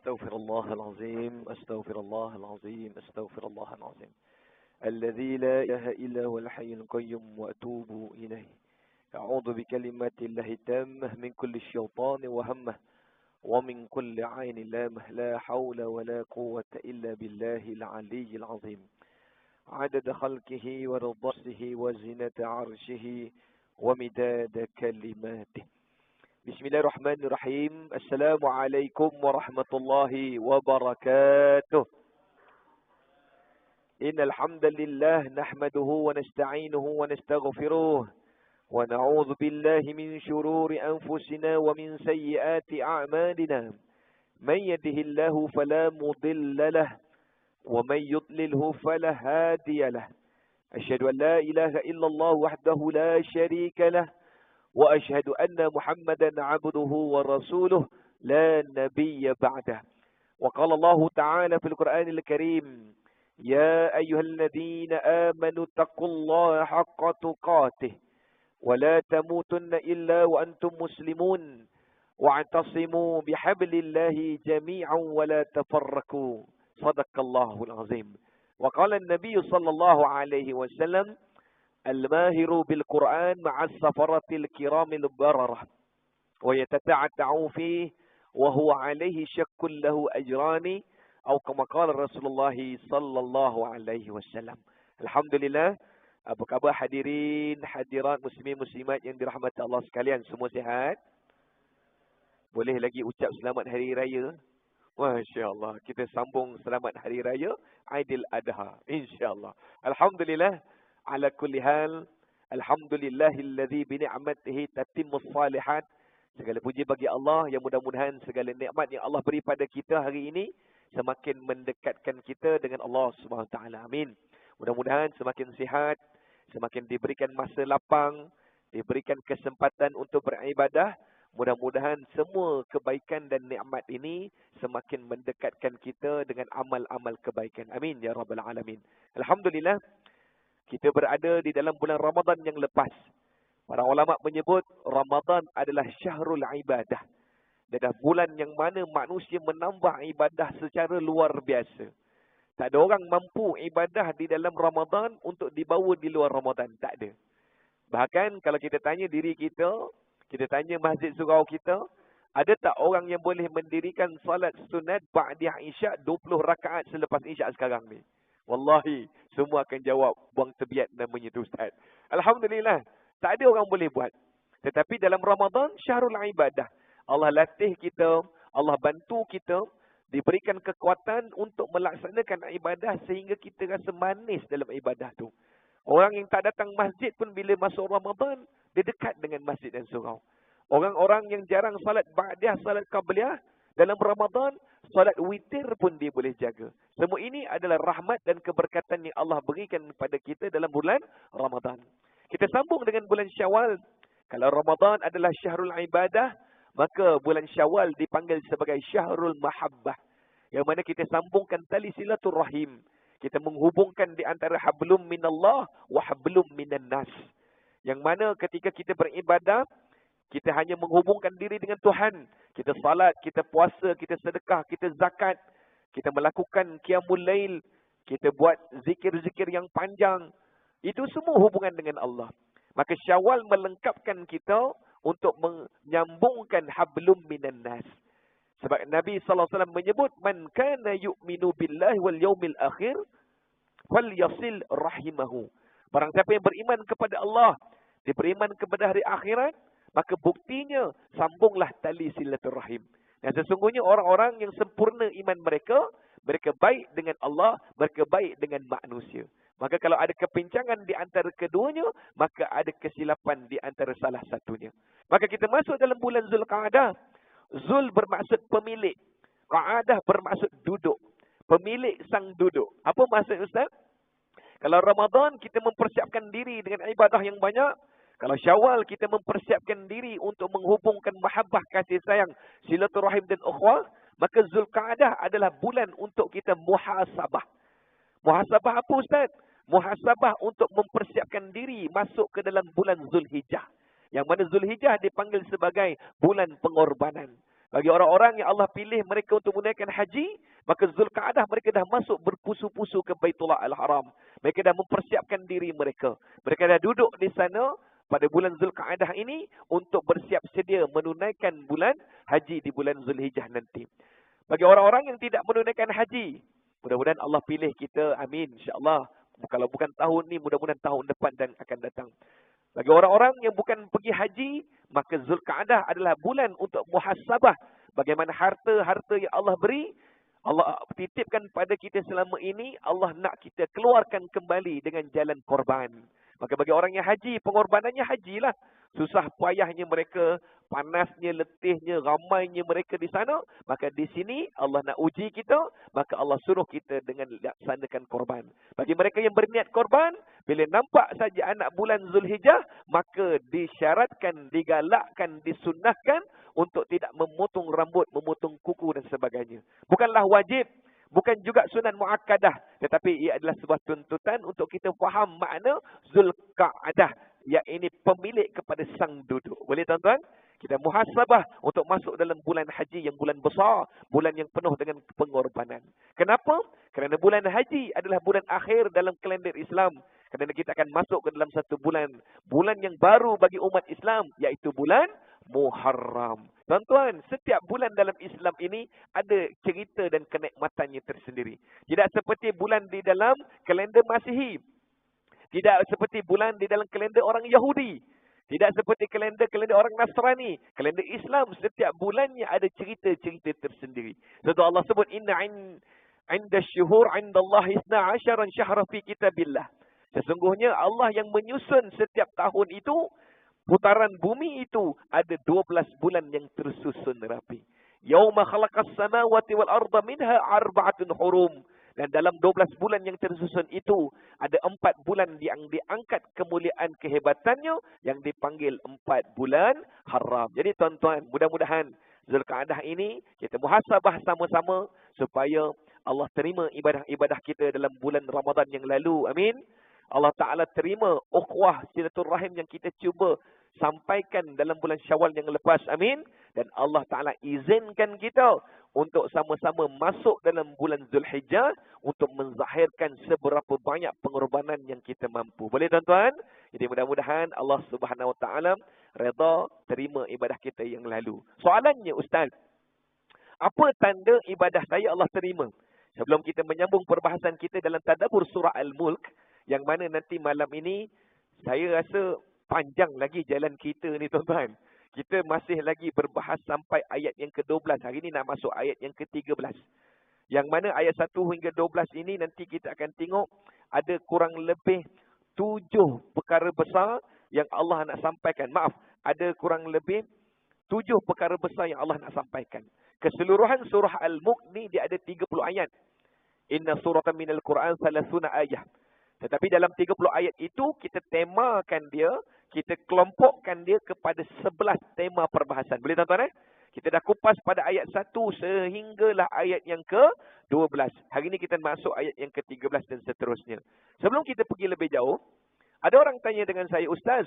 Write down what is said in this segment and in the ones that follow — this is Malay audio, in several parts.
أستغفر الله العظيم أستغفر الله العظيم أستغفر الله العظيم الذي لا إله إلا هو الحي القيوم وأتوب إليه. أعوذ بكلمات الله التامة من كل شيطان وهمه ومن كل عين لامه. لا حول ولا قوة إلا بالله العلي العظيم. عدد خلقه ورضا نفسه وزنة عرشه ومداد كلماته. بسم الله الرحمن الرحيم. السلام عليكم ورحمة الله وبركاته. إن الحمد لله نحمده ونستعينه ونستغفره ونعوذ بالله من شرور أنفسنا ومن سيئات أعمالنا. من يده الله فلا مضل له ومن يضلله فلا هادي له. أشهد أن لا إله إلا الله وحده لا شريك له وأشهد أن محمدا عبده ورسوله لا نبي بعده. وقال الله تعالى في القرآن الكريم: يا أيها الذين آمنوا اتقوا الله حق تقاته ولا تموتن إلا وأنتم مسلمون واعتصموا بحبل الله جميعا ولا تفرقوا. صدق الله العظيم. وقال النبي صلى الله عليه وسلم: الماهر بالقرآن مع السفرة الكرام البررة ويتتعتع فيه وهو عليه شك له أجران أو كما قال رسول الله صلى الله عليه wasallam. Alhamdulillah. Apa khabar hadirin, hadirat muslimin muslimat yang dirahmati Allah sekalian? Semua sihat? Boleh lagi ucap selamat hari raya? Masya Allah. Kita sambung selamat hari raya Aidil Adha, insya-Allah. Alhamdulillah. Ala kulli hal, alhamdulillahilladzi bi ni'matihi tatimmus salihat. Segala puji bagi Allah yang mudah-mudahan segala nikmat yang Allah beri pada kita hari ini semakin mendekatkan kita dengan Allah Subhanahu taala. Amin. Mudah-mudahan semakin sihat, semakin diberikan masa lapang, diberikan kesempatan untuk beribadah. Mudah-mudahan semua kebaikan dan nikmat ini semakin mendekatkan kita dengan amal-amal kebaikan. Amin ya rabbal alamin. Alhamdulillah. Kita berada di dalam bulan Ramadan yang lepas. Para ulama menyebut Ramadan adalah syahrul ibadah. Adalah bulan yang mana manusia menambah ibadah secara luar biasa. Tak ada orang mampu ibadah di dalam Ramadan untuk dibawa di luar Ramadan. Tak ada. Bahkan kalau kita tanya diri kita, kita tanya masjid surau kita, ada tak orang yang boleh mendirikan salat sunat ba'da isyak 20 rakaat selepas isyak sekarang ni? Wallahi, semua akan jawab, buang tebiat namanya tu Ustaz. Alhamdulillah, tak ada orang boleh buat. Tetapi dalam Ramadan, syahrul ibadah. Allah latih kita, Allah bantu kita, diberikan kekuatan untuk melaksanakan ibadah sehingga kita rasa manis dalam ibadah tu. Orang yang tak datang masjid pun bila masuk Ramadan, dia dekat dengan masjid dan surau. Orang-orang yang jarang salat ba'dah, salat qabliyah, dalam Ramadan, salat witir pun dia boleh jaga. Semua ini adalah rahmat dan keberkatan yang Allah berikan kepada kita dalam bulan Ramadan. Kita sambung dengan bulan Syawal. Kalau Ramadan adalah syahrul ibadah, maka bulan Syawal dipanggil sebagai syahrul mahabbah. Yang mana kita sambungkan tali silaturrahim. Kita menghubungkan di antara hablum minallah wa hablum minan nas. Yang mana ketika kita beribadah, kita hanya menghubungkan diri dengan Tuhan. Kita salat, kita puasa, kita sedekah, kita zakat. Kita melakukan qiyamul lail. Kita buat zikir-zikir yang panjang. Itu semua hubungan dengan Allah. Maka Syawal melengkapkan kita untuk menyambungkan hablum minan nas. Sebab Nabi SAW menyebut, Man kana yu'minu billahi wal yawmil akhir, fal yasil rahimahu. Barang siapa yang beriman kepada Allah, dia beriman kepada hari akhirat, maka buktinya sambunglah tali silaturahim. Dan sesungguhnya orang-orang yang sempurna iman mereka, mereka baik dengan Allah, mereka baik dengan manusia. Maka kalau ada kepincangan di antara keduanya, maka ada kesilapan di antara salah satunya. Maka kita masuk dalam bulan Zulqa'adah. Zul bermaksud pemilik. Qa'adah bermaksud duduk. Pemilik sang duduk. Apa maksud Ustaz? Kalau Ramadan kita mempersiapkan diri dengan ibadah yang banyak. Kalau Syawal kita mempersiapkan diri untuk menghubungkan mahabbah kasih sayang, silaturahim dan ukhuwah, maka Zulqa'adah adalah bulan untuk kita muhasabah. Muhasabah apa Ustaz? Muhasabah untuk mempersiapkan diri masuk ke dalam bulan Zulhijjah. Yang mana Zulhijjah dipanggil sebagai bulan pengorbanan. Bagi orang-orang yang Allah pilih mereka untuk menunaikan haji, maka Zulqa'dah mereka dah masuk berpusu-pusu ke Baitullah Al-Haram. Mereka dah mempersiapkan diri mereka. Mereka dah duduk di sana pada bulan Zulqa'dah ini untuk bersiap sedia menunaikan bulan haji di bulan Zulhijjah nanti. Bagi orang-orang yang tidak menunaikan haji, mudah-mudahan Allah pilih kita, amin, insyaAllah. Kalau bukan tahun ni, mudah-mudahan tahun depan dan akan datang. Bagi orang-orang yang bukan pergi haji, maka Zulqa'dah adalah bulan untuk muhasabah. Bagaimana harta-harta yang Allah beri, Allah titipkan pada kita selama ini, Allah nak kita keluarkan kembali dengan jalan korban. Maka bagi orang yang haji, pengorbanannya hajilah. Susah payahnya mereka, panasnya, letihnya, ramainya mereka di sana. Maka di sini Allah nak uji kita, maka Allah suruh kita dengan laksanakan korban. Bagi mereka yang berniat korban, bila nampak saja anak bulan Zulhijjah, maka disyaratkan, digalakkan, disunnahkan untuk tidak memotong rambut, memotong kuku dan sebagainya. Bukanlah wajib, bukan juga sunat muakkadah, tetapi ia adalah sebuah tuntutan untuk kita faham makna Zulqa'dah, iaitu pemilik kepada sang duduk. Boleh tuan-tuan? Kita muhasabah untuk masuk dalam bulan haji yang bulan besar, bulan yang penuh dengan pengorbanan. Kenapa? Kerana bulan haji adalah bulan akhir dalam kalender Islam. Kerana kita akan masuk ke dalam satu bulan yang baru bagi umat Islam, iaitu bulan Muharram. Tuan-tuan, setiap bulan dalam Islam ini ada cerita dan kenikmatannya tersendiri. Tidak seperti bulan di dalam kalender Masihi. Tidak seperti bulan di dalam kalender orang Yahudi. Tidak seperti kalender orang Nasrani. Kalender Islam, setiap bulannya ada cerita-cerita tersendiri. Sebab Allah sebut, Inna inda syuhur inda Allah 12 syahra fi kitabillah. Sesungguhnya Allah yang menyusun setiap tahun itu, putaran bumi itu ada 12 bulan yang tersusun rapi. Yauma khalaqas samawati wal arda minha arba'atun hurum. Dan dalam 12 bulan yang tersusun itu, ada 4 bulan yang diangkat kemuliaan kehebatannya, yang dipanggil 4 bulan haram. Jadi tuan-tuan, mudah-mudahan Zulqa'dah ini, kita muhasabah sama-sama, supaya Allah terima ibadah-ibadah kita dalam bulan Ramadan yang lalu. Amin. Allah Ta'ala terima ukhuwah silaturrahim yang kita cuba sampaikan dalam bulan Syawal yang lepas. Amin. Dan Allah Ta'ala izinkan kita untuk sama-sama masuk dalam bulan Zulhijjah untuk menzahirkan seberapa banyak pengorbanan yang kita mampu. Boleh tuan-tuan? Jadi mudah-mudahan Allah Subhanahu Wa Ta'ala redha terima ibadah kita yang lalu. Soalannya, Ustaz, apa tanda ibadah saya Allah terima? Sebelum kita menyambung perbahasan kita dalam tadabbur surah Al-Mulk, yang mana nanti malam ini, saya rasa panjang lagi jalan kita ni tuan-tuan. Kita masih lagi berbahas sampai ayat yang ke-12. Hari ini nak masuk ayat yang ke-13. Yang mana ayat 1 hingga 12 ini nanti kita akan tengok ada kurang lebih 7 perkara besar yang Allah nak sampaikan. Maaf, ada kurang lebih 7 perkara besar yang Allah nak sampaikan. Keseluruhan surah Al-Mulk ni dia ada 30 ayat. Inna suratan minal Quran 30 ayat. Tetapi dalam 30 ayat itu, kita temakan dia, kita kelompokkan dia kepada 11 tema perbahasan. Boleh tuan-tuan? Kita dah kupas pada ayat 1 sehinggalah ayat yang ke-12. Hari ini kita masuk ayat yang ke-13 dan seterusnya. Sebelum kita pergi lebih jauh, ada orang tanya dengan saya, Ustaz,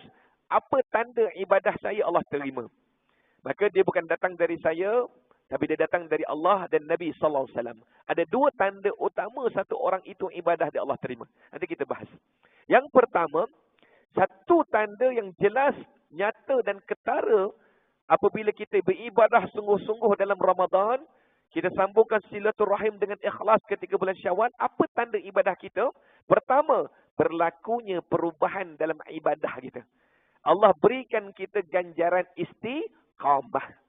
apa tanda ibadah saya Allah terima? Maka dia bukan datang dari saya, tapi dia datang dari Allah dan Nabi SAW. Ada 2 tanda utama satu orang itu ibadah dia Allah terima. Nanti kita bahas. Yang pertama, satu tanda yang jelas, nyata dan ketara apabila kita beribadah sungguh-sungguh dalam Ramadan, kita sambungkan silaturahim dengan ikhlas ketika bulan Syawal. Apa tanda ibadah kita? Pertama, berlakunya perubahan dalam ibadah kita. Allah berikan kita ganjaran istiqamah.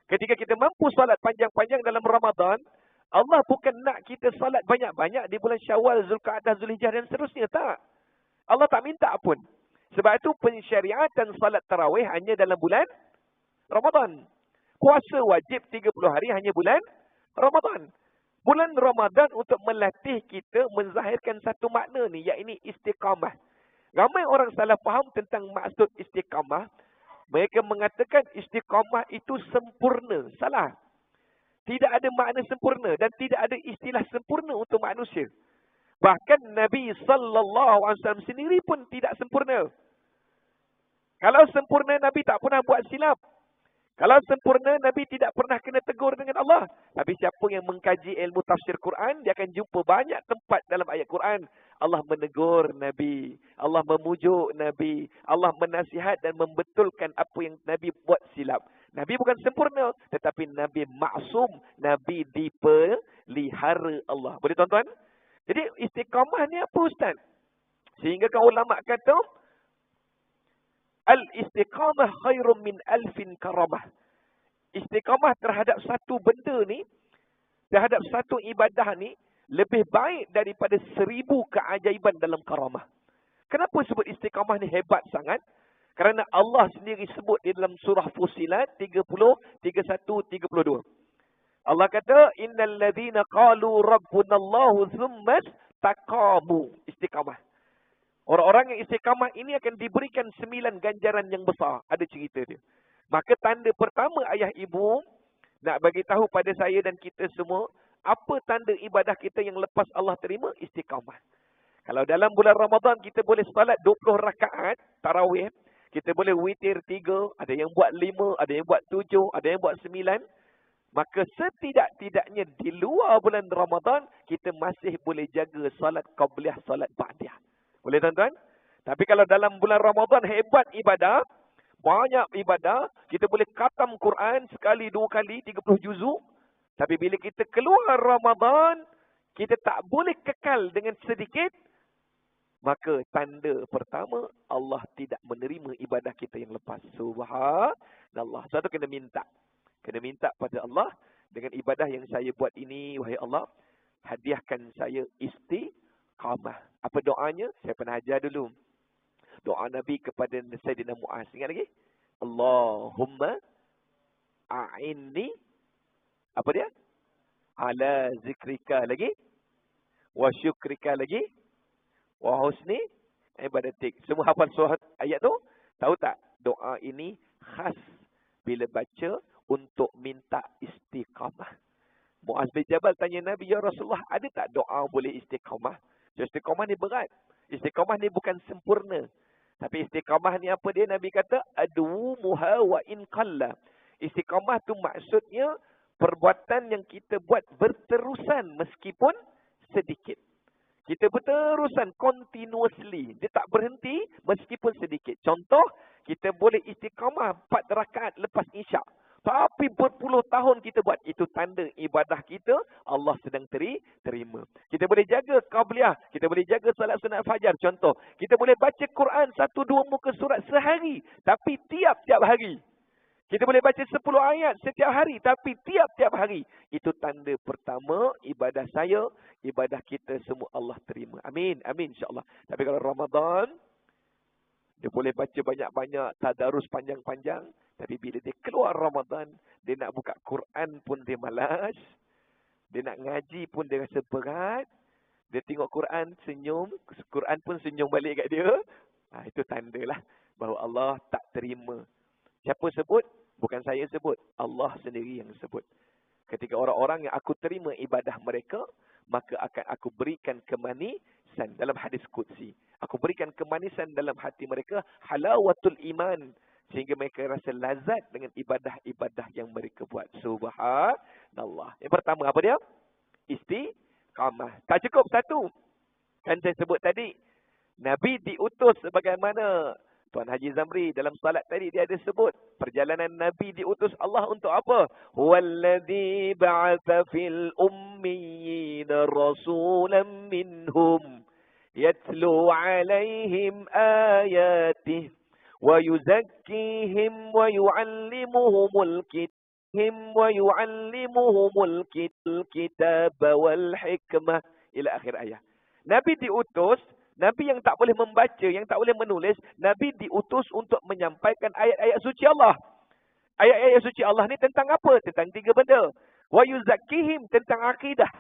Ketika kita mampu salat panjang-panjang dalam Ramadan, Allah bukan nak kita salat banyak-banyak di bulan Syawal, Zulqa'dah, Zulhijjah dan seterusnya. Tak. Allah tak minta pun. Sebab itu pensyariatan salat tarawih hanya dalam bulan Ramadan. Puasa wajib 30 hari hanya bulan Ramadan. Bulan Ramadan untuk melatih kita menzahirkan satu makna ni, iaitu istiqamah. Ramai orang salah faham tentang maksud istiqamah. Mereka mengatakan istiqamah itu sempurna. Salah. Tidak ada makna sempurna dan tidak ada istilah sempurna untuk manusia. Bahkan Nabi SAW sendiri pun tidak sempurna. Kalau sempurna, Nabi tak pernah buat silap. Kalau sempurna, Nabi tidak pernah kena tegur dengan Allah. Tapi siapa yang mengkaji ilmu tafsir Quran, dia akan jumpa banyak tempat dalam ayat Quran. Allah menegur Nabi. Allah memujuk Nabi. Allah menasihat dan membetulkan apa yang Nabi buat silap. Nabi bukan sempurna. Tetapi Nabi maksum. Nabi dipelihara Allah. Boleh tuan-tuan? Jadi istiqamah ni apa Ustaz? Sehingga kan ulama kata, al-istiqamah khairun min alfin karamah. Istiqamah terhadap satu benda ni, terhadap satu ibadah ni, lebih baik daripada 1000 keajaiban dalam karamah. Kenapa sebut istiqamah ni hebat sangat? Kerana Allah sendiri sebut di dalam surah Fussilat 30, 31, 32. Allah kata, innal ladzina qalu rabbunallahu tsumma taqamu. Istiqamah. Orang-orang yang istiqamah ini akan diberikan 9 ganjaran yang besar. Ada cerita dia. Maka tanda pertama ayah ibu nak bagi tahu pada saya dan kita semua, apa tanda ibadah kita yang lepas Allah terima? Istiqamah. Kalau dalam bulan Ramadan kita boleh salat 20 rakaat tarawih, kita boleh witir 3, ada yang buat 5, ada yang buat 7, ada yang buat 9. Maka setidak-tidaknya di luar bulan Ramadan, kita masih boleh jaga salat qabliyah, salat ba'diyah. Boleh tuan-tuan? Tapi kalau dalam bulan Ramadan hebat ibadah, banyak ibadah, kita boleh khatam Quran sekali, 2 kali, 30 juzuk. Tapi bila kita keluar Ramadan, kita tak boleh kekal dengan sedikit. Maka tanda pertama, Allah tidak menerima ibadah kita yang lepas. Subhanallah. Satu kena minta. Kena minta pada Allah, dengan ibadah yang saya buat ini, wahai Allah, hadiahkan saya istiqamah. Apa doanya? Saya pernah ajar dulu. Doa Nabi kepada Sayyidina Mu'az. Ingat lagi? Allahumma a'inni. Apa dia? Ala zikrika lagi. Wa syukrika lagi. Wa husni ibadatik. Semua hafal surah ayat tu? Tahu tak? Doa ini khas bila baca untuk minta istiqamah. Mu'az bin Jabal tanya Nabi, ya Rasulullah, ada tak doa boleh istiqamah? Istiqamah ni berat. Istiqamah ni bukan sempurna. Tapi istiqamah ni apa dia? Nabi kata, adumuha wa in qalla. Istiqamah tu maksudnya perbuatan yang kita buat berterusan meskipun sedikit. Kita berterusan continuously. Dia tak berhenti meskipun sedikit. Contoh, kita boleh istiqamah 4 rakaat lepas isyak. Tapi berpuluh tahun kita buat. Itu tanda ibadah kita Allah sedang terima. Kita boleh jaga qabliyah. Kita boleh jaga salat sunat fajar. Contoh, kita boleh baca Quran 1-2 muka surat sehari. Tapi tiap-tiap hari. Kita boleh baca 10 ayat setiap hari. Tapi tiap-tiap hari. Itu tanda pertama ibadah saya. Ibadah kita semua Allah terima. Amin. Amin insyaAllah. Tapi kalau Ramadan, dia boleh baca banyak-banyak. Tadarus panjang-panjang. Tapi bila dia keluar Ramadan, dia nak buka Quran pun dia malas. Dia nak ngaji pun dia rasa berat. Dia tengok Quran, senyum. Quran pun senyum balik kat dia. Itu tandalah bahawa Allah tak terima. Siapa sebut? Bukan saya sebut. Allah sendiri yang sebut. Ketika orang-orang yang aku terima ibadah mereka, maka akan aku berikan kemanisan dalam hadis qudsi. Aku berikan kemanisan dalam hati mereka. Halawatul iman. Sehingga mereka rasa lazat dengan ibadah-ibadah yang mereka buat. Subhanallah. Yang pertama apa dia? Istiqamah. Tak cukup satu. Kan saya sebut tadi. Nabi diutus sebagaimana Tuan Haji Zamri dalam salat tadi dia ada sebut. Perjalanan Nabi diutus Allah untuk apa? Huwallazi ba'atha fil ummiyina rasulan minhum. Yatlu alaihim ayatih. وَيُزَكِّيهِمْ وَيُعَلِّمُهُمُ الْكِتَابَ وَالْحِكْمَةِ ila akhir ayat. Nabi diutus, Nabi yang tak boleh membaca, yang tak boleh menulis, Nabi diutus untuk menyampaikan ayat-ayat suci Allah. Ayat-ayat suci Allah ni tentang apa? Tentang 3 benda. وَيُزَكِّيهِمْ tentang akidah.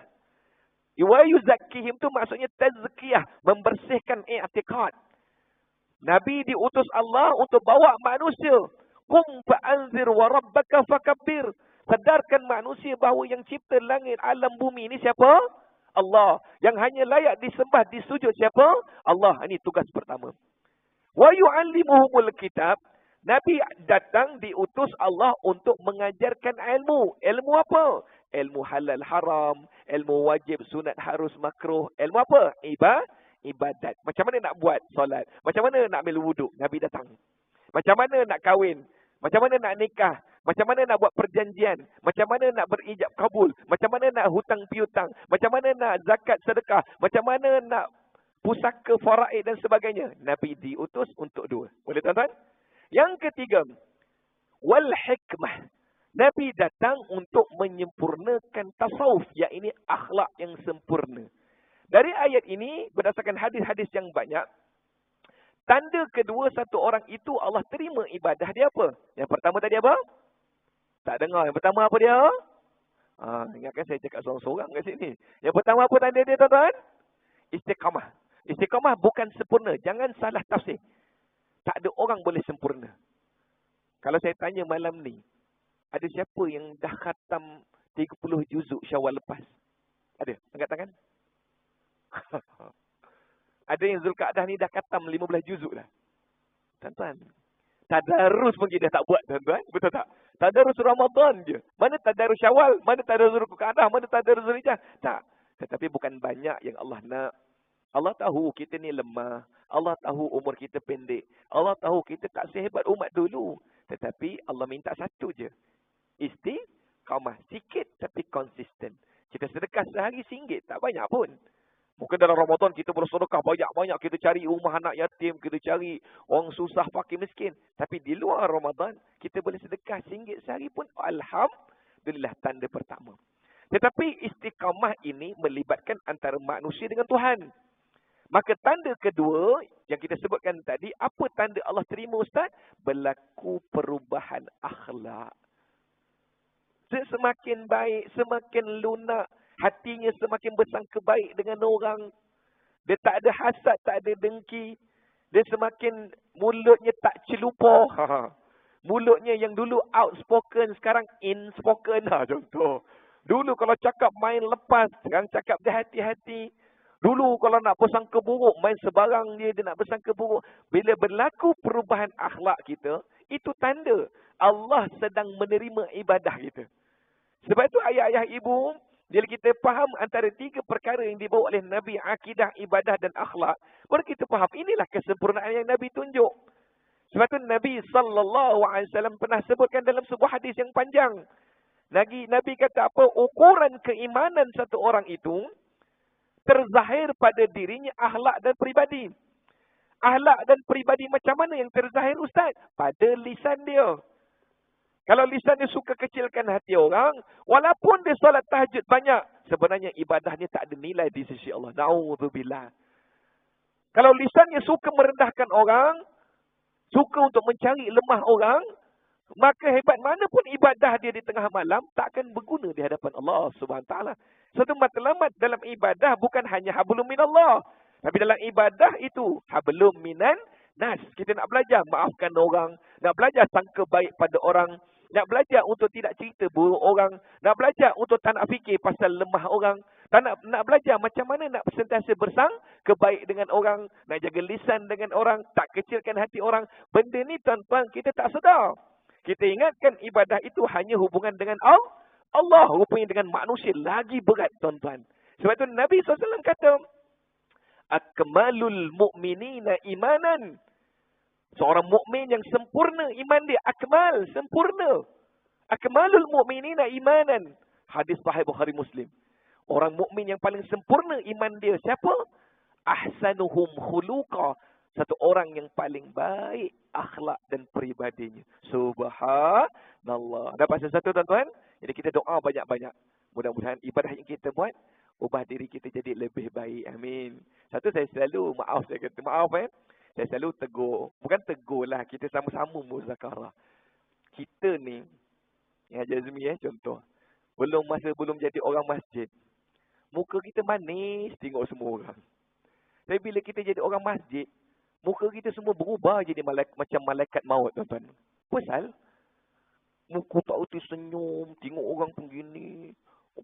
وَيُزَكِّيهِمْ tu maksudnya tazkiyah, membersihkan i'tiqad. Nabi diutus Allah untuk bawa manusia. Qum fa'anzir wa rabbaka fakabbir. Sedarkan manusia bahawa yang cipta langit, alam, bumi ini siapa? Allah. Yang hanya layak disembah, disujud siapa? Allah. Ini tugas pertama. Wa yu'allimuhumul kitab. Nabi datang diutus Allah untuk mengajarkan ilmu. Ilmu apa? Ilmu halal haram, ilmu wajib, sunat, harus, makruh. Ilmu apa? Ibadat. Macam mana nak buat solat? Macam mana nak ambil wuduk? Nabi datang. Macam mana nak kahwin? Macam mana nak nikah? Macam mana nak buat perjanjian? Macam mana nak berijab kabul? Macam mana nak hutang piutang? Macam mana nak zakat sedekah? Macam mana nak pusaka faraid dan sebagainya? Nabi diutus untuk dua. Boleh tuan-tuan? Yang ketiga, wal hikmah. Nabi datang untuk menyempurnakan tasawuf, iaitu akhlak yang sempurna. Dari ayat ini, berdasarkan hadis-hadis yang banyak, tanda kedua satu orang itu Allah terima ibadah dia apa? Yang pertama tadi apa? Tak dengar. Yang pertama apa dia? Ingatkan saya cakap seorang-seorang kat sini. Yang pertama apa tanda dia, tuan-tuan? Istiqamah. Istiqamah bukan sempurna. Jangan salah tafsir. Tak ada orang boleh sempurna. Kalau saya tanya malam ni, ada siapa yang dah khatam 30 juzuk Syawal lepas? Ada? Angkat tangan. Ada yang Zulkaadah ni dah khatam 15 juzuk dah. Tuan-tuan, tadarus pun kita tak buat, tuan-tuan. Betul tak? Tadarus Ramadan je. Mana tadarus Syawal? Mana tadarus Zulkaadah? Mana tadarus Zulhijjah? Tak. Tetapi bukan banyak yang Allah nak. Allah tahu kita ni lemah. Allah tahu umur kita pendek. Allah tahu kita tak sehebat umat dulu. Tetapi Allah minta satu je. Istiqamah. Sikit tapi konsisten. Kita sedekah sehari RM1. Tak banyak pun. Mungkin dalam Ramadan kita bersedekah banyak-banyak. Kita cari rumah anak yatim. Kita cari orang susah, fakir, miskin. Tapi di luar Ramadan, kita boleh sedekah RM1 sehari pun. Alhamdulillah, tanda pertama. Tetapi istiqamah ini melibatkan antara manusia dengan Tuhan. Maka tanda kedua yang kita sebutkan tadi, apa tanda Allah terima, Ustaz? Berlaku perubahan akhlak. Semakin baik, semakin lunak, hatinya semakin bersangka baik dengan orang. Dia tak ada hasad, tak ada dengki. Dia semakin mulutnya tak celupa. Mulutnya yang dulu outspoken, sekarang inspoken. Contoh. Dulu kalau cakap main lepas, sekarang cakap dia hati-hati. Dulu kalau nak bersangka buruk, main sebarang dia nak bersangka buruk. Bila berlaku perubahan akhlak kita, itu tanda Allah sedang menerima ibadah kita. Sebab itu ayah-ayah ibu, bila kita faham antara tiga perkara yang dibawa oleh Nabi, akidah, ibadah dan akhlak, baru kita faham inilah kesempurnaan yang Nabi tunjuk. Sebab itu Nabi SAW pernah sebutkan dalam sebuah hadis yang panjang. Nabi kata apa? Ukuran keimanan satu orang itu terzahir pada dirinya akhlak dan peribadi. Akhlak dan peribadi macam mana yang terzahir, Ustaz? Pada lisan dia. Kalau lisan dia suka kecilkan hati orang, walaupun dia solat tahajud banyak, sebenarnya ibadahnya tak ada nilai di sisi Allah. Na'udzubillah. Kalau lisannya suka merendahkan orang, suka untuk mencari lemah orang, maka hebat mana pun ibadah dia di tengah malam, tak akan berguna di hadapan Allah SWT. Satu matlamat dalam ibadah bukan hanya hablum minallah. Tapi dalam ibadah itu, hablum minan nas. Kita nak belajar maafkan orang. Nak belajar sangka baik pada orang. Nak belajar untuk tidak cerita buruk orang. Nak belajar untuk tak nak fikir pasal lemah orang. Nak belajar macam mana nak sentiasa bersangka baik dengan orang. Nak jaga lisan dengan orang. Tak kecilkan hati orang. Benda ni tuan-tuan kita tak sedar. Kita ingatkan ibadah itu hanya hubungan dengan Allah. Rupanya dengan manusia lagi berat, tuan-tuan. Sebab itu Nabi SAW kata, akmalul mu'minina imanan. Seorang mukmin yang sempurna iman dia. Akmal, sempurna. Akmalul mu'minina imanan. Hadis Sahih Bukhari Muslim. Orang mukmin yang paling sempurna iman dia siapa? Ahsanuhum khuluqa. Satu orang yang paling baik akhlak dan peribadinya. Subhanallah. Dapat sesuatu, tuan-tuan? Jadi kita doa banyak-banyak. Mudah-mudahan ibadah yang kita buat, ubah diri kita jadi lebih baik. Amin. Satu, saya selalu, saya kata maaf saya selalu tegur. Bukan tegur lah, kita sama-sama muzakarah. Kita ni, ya Jazmi contoh. Belum jadi orang masjid. Muka kita manis, tengok semua orang. Tapi bila kita jadi orang masjid, muka kita semua berubah jadi macam malaikat maut, tuan-tuan. Pasal muka tak utuh senyum, tengok orang pun gini.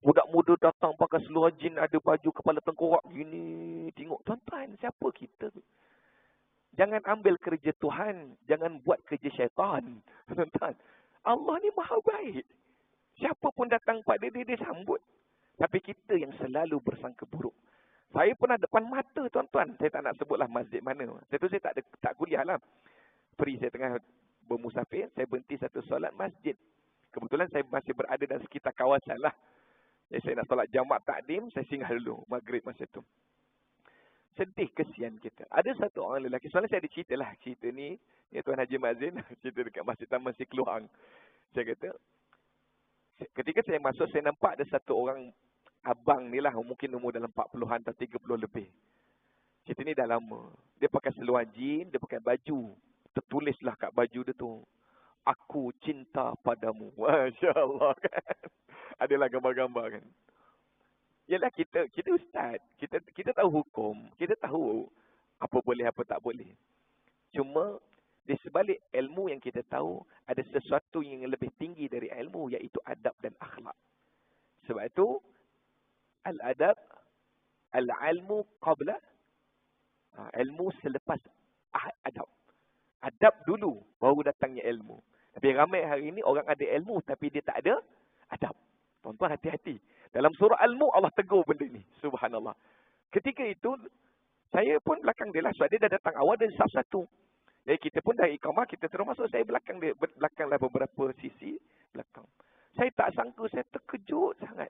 Budak muda datang pakai seluar jin, ada baju kepala tengkorak gini. Tengok, tuan-tuan, siapa kita? Jangan ambil kerja Tuhan. Jangan buat kerja syaitan. Tuan-tuan. Allah ni maha baik. Siapa pun datang pada dia sambut. Tapi kita yang selalu bersangka buruk. Saya pernah depan mata tuan-tuan. Saya tak nak sebutlah masjid mana. Saya tak kuliah lah. Free saya tengah bermusafir. Saya berhenti satu solat masjid. Kebetulan saya masih berada dalam sekitar kawasan lah. Jadi saya nak solat jamak takdim. Saya singgah dulu maghrib masa tu. Sedih kesian kita. Ada satu orang lelaki. Soalnya saya ada cerita lah. Cerita ni Tuan Haji Mazin. Cerita dekat Masjid Taman Sikluang. Saya kata. Ketika saya masuk saya nampak ada satu orang. Abang ni lah, mungkin umur dalam 40-an atau 30 lebih. Cerita ni dah lama. Dia pakai seluar jean, dia pakai baju. Tertulislah kat baju dia tu. Aku cinta padamu. Masya Allah kan. Adalah gambar-gambar kan. Yalah kita ustaz. Kita tahu hukum. Kita tahu apa boleh, apa tak boleh. Cuma, di sebalik ilmu yang kita tahu, ada sesuatu yang lebih tinggi dari ilmu, iaitu adab dan akhlak. Sebab itu, al-adab, al-ilmu qabla, ilmu selepas adab. Adab dulu, baru datangnya ilmu. Tapi ramai hari ini orang ada ilmu, tapi dia tak ada adab. Tuan-tuan hati-hati. Dalam surah Al-Mu, Allah tegur benda ni. Subhanallah. Ketika itu, saya pun belakang dia lah. Sebab dia dah datang awal dan satu. Jadi kita pun dah iqamah, kita terus masuk. Saya belakang dia, belakanglah beberapa sisi belakang. Saya tak sangka, saya terkejut sangat.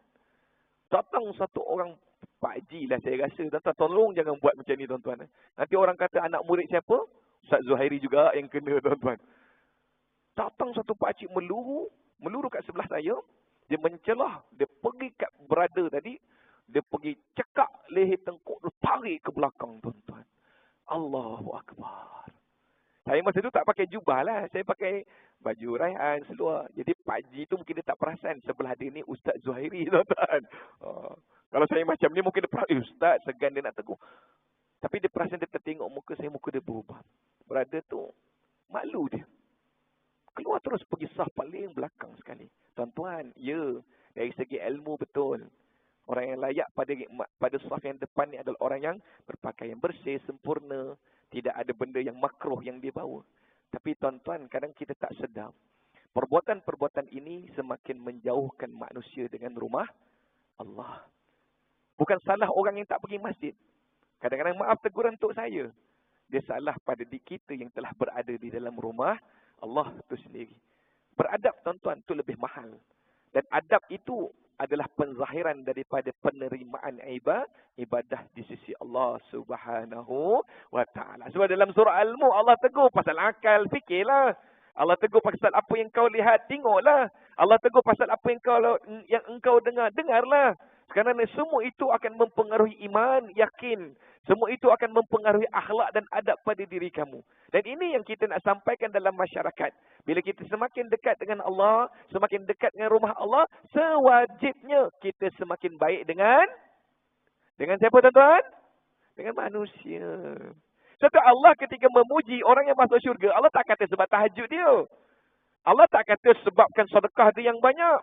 Datang satu orang pakcik lah saya rasa. Tuan-tuan, tolong jangan buat macam ni tuan-tuan. Nanti orang kata anak murid siapa? Ustaz Zuhairi juga yang kena tuan-tuan. Datang satu pakcik meluru kat sebelah saya. Dia mencelah. Dia pergi kat brother tadi. Dia pergi cekak leher tengkuk. Dia tarik ke belakang tuan-tuan. Allahu Akbar. Saya masa tu tak pakai jubah lah. Saya pakai baju raihan, seluar. Jadi pakcik tu mungkin dia tak perasan. Sebelah dia ni Ustaz Zuhairi tuan-tuan. Kalau saya macam ni mungkin dia perasan. Ustaz segan dia nak tegur. Tapi dia perasan dia tertengok muka saya. Muka dia berubah. Brother tu malu dia. Keluar terus pergi saf paling belakang sekali. Tuan-tuan, ya. Dari segi ilmu betul. Orang yang layak pada saf yang depan ni adalah orang yang berpakaian bersih, sempurna. Tidak ada benda yang makruh yang dia bawa. Tapi tuan-tuan, kadang kita tak sedar. Perbuatan-perbuatan ini semakin menjauhkan manusia dengan rumah Allah. Bukan salah orang yang tak pergi masjid. Kadang-kadang maaf teguran untuk saya. Dia salah pada diri kita yang telah berada di dalam rumah Allah itu sendiri. Beradab tuan-tuan itu lebih mahal. Dan adab itu adalah penzahiran daripada penerimaan ibadah di sisi Allah Subhanahu wa ta'ala. Sebab dalam surah Al-Mu Allah tegur pasal akal, fikirlah. Allah tegur pasal apa yang kau lihat, tengoklah. Allah tegur pasal apa yang engkau dengar, dengarlah. Kerana semua itu akan mempengaruhi iman, yakin. Semua itu akan mempengaruhi akhlak dan adab pada diri kamu. Dan ini yang kita nak sampaikan dalam masyarakat. Bila kita semakin dekat dengan Allah, semakin dekat dengan rumah Allah, sewajibnya kita semakin baik dengan siapa tuan-tuan? Dengan manusia. Sebab Allah ketika memuji orang yang masuk syurga, Allah tak kata sebab tahajud dia. Allah tak kata sebabkan sedekah dia yang banyak.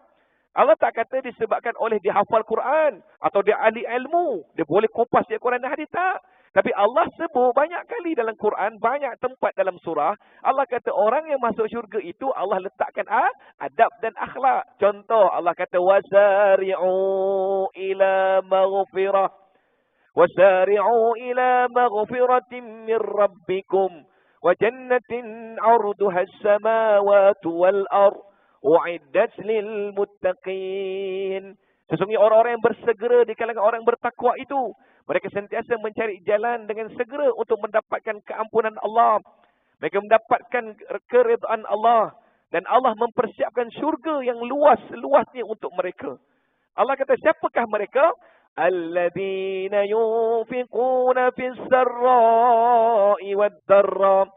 Allah tak kata disebabkan oleh dia hafal Quran. Atau dia ahli ilmu. Dia boleh kupas dia Quran dan hadis, tak. Tapi Allah sebut banyak kali dalam Quran. Banyak tempat dalam surah. Allah kata orang yang masuk syurga itu Allah letakkan adab dan akhlak. Contoh Allah kata wasari'u ila maghfirah. Wasari'u ila maghfiratin min rabbikum. Wa jannatin arduha as-samawatu wal-ard. U'iddat lil muttaqin. Sesungguhnya orang-orang yang bersegera di kalangan orang bertakwa itu, mereka sentiasa mencari jalan dengan segera untuk mendapatkan keampunan Allah. Mereka mendapatkan keridhaan Allah. Dan Allah mempersiapkan syurga yang luas-luasnya untuk mereka. Allah kata, siapakah mereka? Alladzina yunfiquna fis sarra'i wad dharra.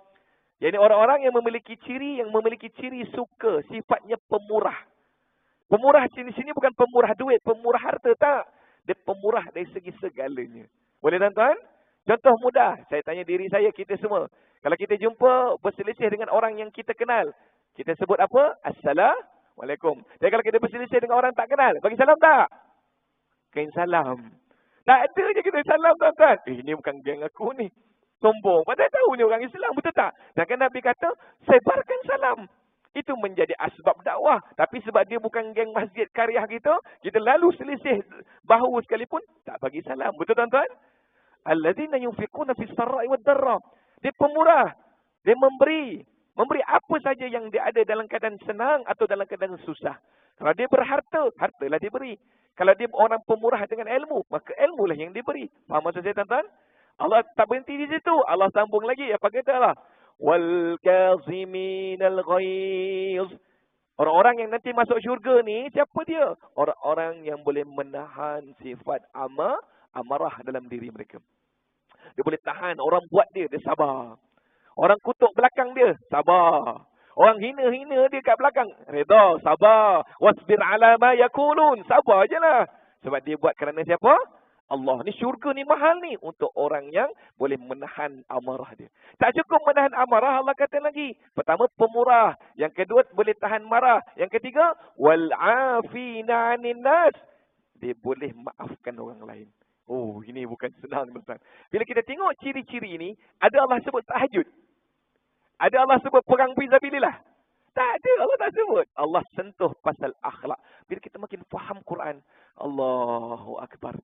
Jadi orang-orang yang memiliki ciri suka, sifatnya pemurah. Pemurah sini bukan pemurah duit, pemurah harta, tak. Dia pemurah dari segi segalanya. Boleh tuan-tuan? Contoh mudah, saya tanya diri saya, kita semua. Kalau kita jumpa berselisih dengan orang yang kita kenal, kita sebut apa? Assalamualaikum. Dan kalau kita berselisih dengan orang tak kenal, bagi salam tak? Kain salam. Tak ada je kita salam tuan-tuan. Ini bukan geng aku ni. sombong. Padahal tahu ni orang Islam, betul tak? Dan kan Nabi kata, sebarkan salam. Itu menjadi asbab dakwah. Tapi sebab dia bukan geng masjid karyah kita lalu selisih bahu sekalipun, tak bagi salam. Betul tuan-tuan? Alladzina yunfiquna fis sarra'i wad dharra. Dia pemurah. Dia memberi apa saja yang dia ada dalam keadaan senang atau dalam keadaan susah. Kalau dia berharta, hartalah dia beri. Kalau dia orang pemurah dengan ilmu, maka ilmulah yang diberi. Faham maksud saya tuan-tuan? Allah tak berhenti di situ. Allah sambung lagi. Apa kata Allah? Wal kaziminal ghaiz. Orang-orang yang nanti masuk syurga ni, siapa dia? Orang-orang yang boleh menahan sifat amarah dalam diri mereka. Dia boleh tahan. Orang buat dia sabar. Orang kutuk belakang dia, sabar. Orang hina-hina dia kat belakang, redha, sabar. Wasbir ala ma yakulun, sabar je lah. Sebab dia buat kerana siapa? Allah. Ni syurga ni mahal ni untuk orang yang boleh menahan amarah dia. Tak cukup menahan amarah, Allah kata lagi. Pertama, pemurah. Yang kedua, boleh tahan marah. Yang ketiga, wal'afina 'anil nas. Dia boleh maafkan orang lain. Oh, ini bukan senang, tuan-tuan. Bila kita tengok ciri-ciri ini, ada Allah sebut tahajud. Ada Allah sebut perang fisabilillah. Tak ada, Allah tak sebut. Allah sentuh pasal akhlak. Bila kita makin faham Quran, Allahu Akbar.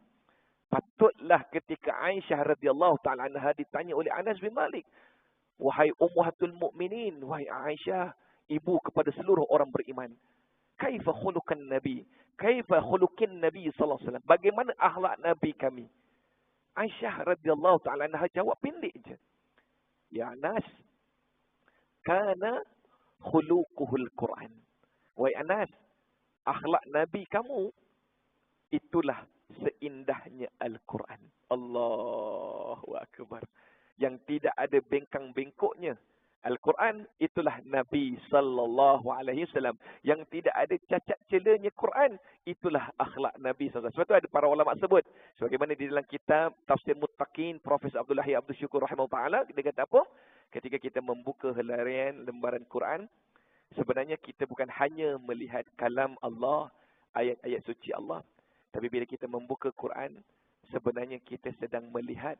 Patutlah ketika Aisyah radhiyallahu ta'ala anha ditanya oleh Anas bin Malik, wahai ummahatul mukminin, wahai Aisyah, ibu kepada seluruh orang beriman, kaifa khuluqan nabi? Kaifa khuluqin nabi sallallahu alaihi wasallam? Bagaimana akhlak nabi kami? Aisyah radhiyallahu ta'ala anha jawab pendek je. Ya Anas, kana khuluquhul Quran. Wahai Anas, akhlak nabi kamu itulah seindahnya Al-Quran. Allahu Akbar. Yang tidak ada bengkang-bengkoknya. Al-Quran itulah Nabi sallallahu alaihi wasallam. Yang tidak ada cacat celanya Quran, itulah akhlak Nabi sallallahu alaihi wasallam. Sebab itu ada para ulama sebut, sebagaimana di dalam kitab Tafsir Muttaqin Profesor Abdul Lahir Abdul Syukur rahimahullah taala, dia kata apa? Ketika kita membuka helaian lembaran Quran, sebenarnya kita bukan hanya melihat kalam Allah, ayat-ayat suci Allah. Tapi bila kita membuka Quran, sebenarnya kita sedang melihat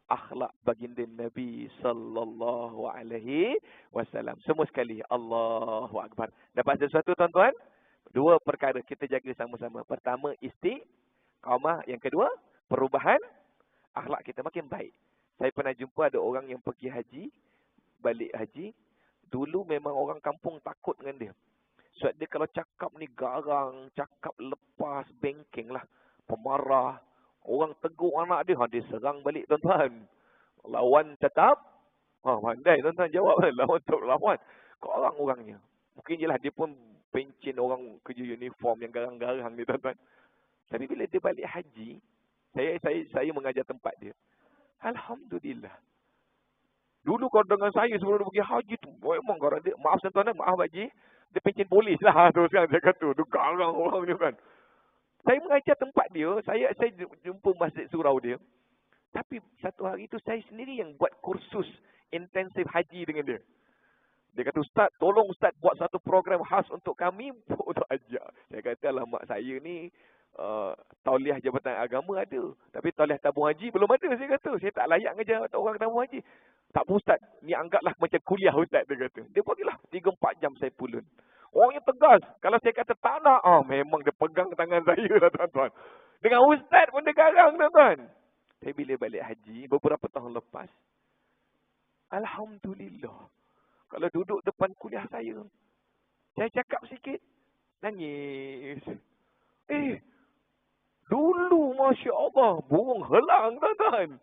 akhlak baginda Nabi sallallahu alaihi wasallam. Semua sekali, Allahu Akbar. Dapat sesuatu tuan-tuan? Dua perkara kita jaga sama-sama. Pertama, istiqamah. Yang kedua, perubahan akhlak kita makin baik. Saya pernah jumpa ada orang yang pergi haji, balik haji. Dulu memang orang kampung takut dengan dia. Sebab dia kalau cakap ni garang, cakap lepas, bengkeng lah, pemarah. Orang tegur anak dia, dia serang balik tuan-tuan. Lawan tetap, pandai tuan-tuan jawab, lawan tetap lawan. Korang orangnya. Mungkin je lah dia pun pencin orang kerja uniform yang garang-garang ni tuan-tuan. Tapi bila dia balik haji, saya mengajar tempat dia. Alhamdulillah. Dulu kalau dengan saya sebelum dia pergi haji tu, memang garang dia. Maaf tuan-tuan, maaf haji. Dia pencin polis lah tu sekarang dia kata. Dia garang orang ni kan. Saya mengajar tempat dia, saya jumpa masjid surau dia. Tapi satu hari itu saya sendiri yang buat kursus intensif haji dengan dia. Dia kata, Ustaz, tolong Ustaz buat satu program khas untuk kami untuk ajar. Saya kata, alamak saya ni tauliah Jabatan Agama ada. Tapi tauliah tabung haji belum ada, saya kata. Saya tak layak ngajar orang tabung haji. Tak apa Ustaz, ni anggaplah macam kuliah Ustaz, dia kata. Dia bagilah 3-4 jam saya pulun. Orangnya tegas. Kalau saya kata tak nak, memang dia pegang tangan saya lah tuan-tuan. Dengan Ustaz pun dia garang tuan-tuan. Tapi bila balik haji, beberapa tahun lepas, Alhamdulillah. Kalau duduk depan kuliah saya cakap sikit, nangis. Dulu Masya Allah, burung helang tuan-tuan.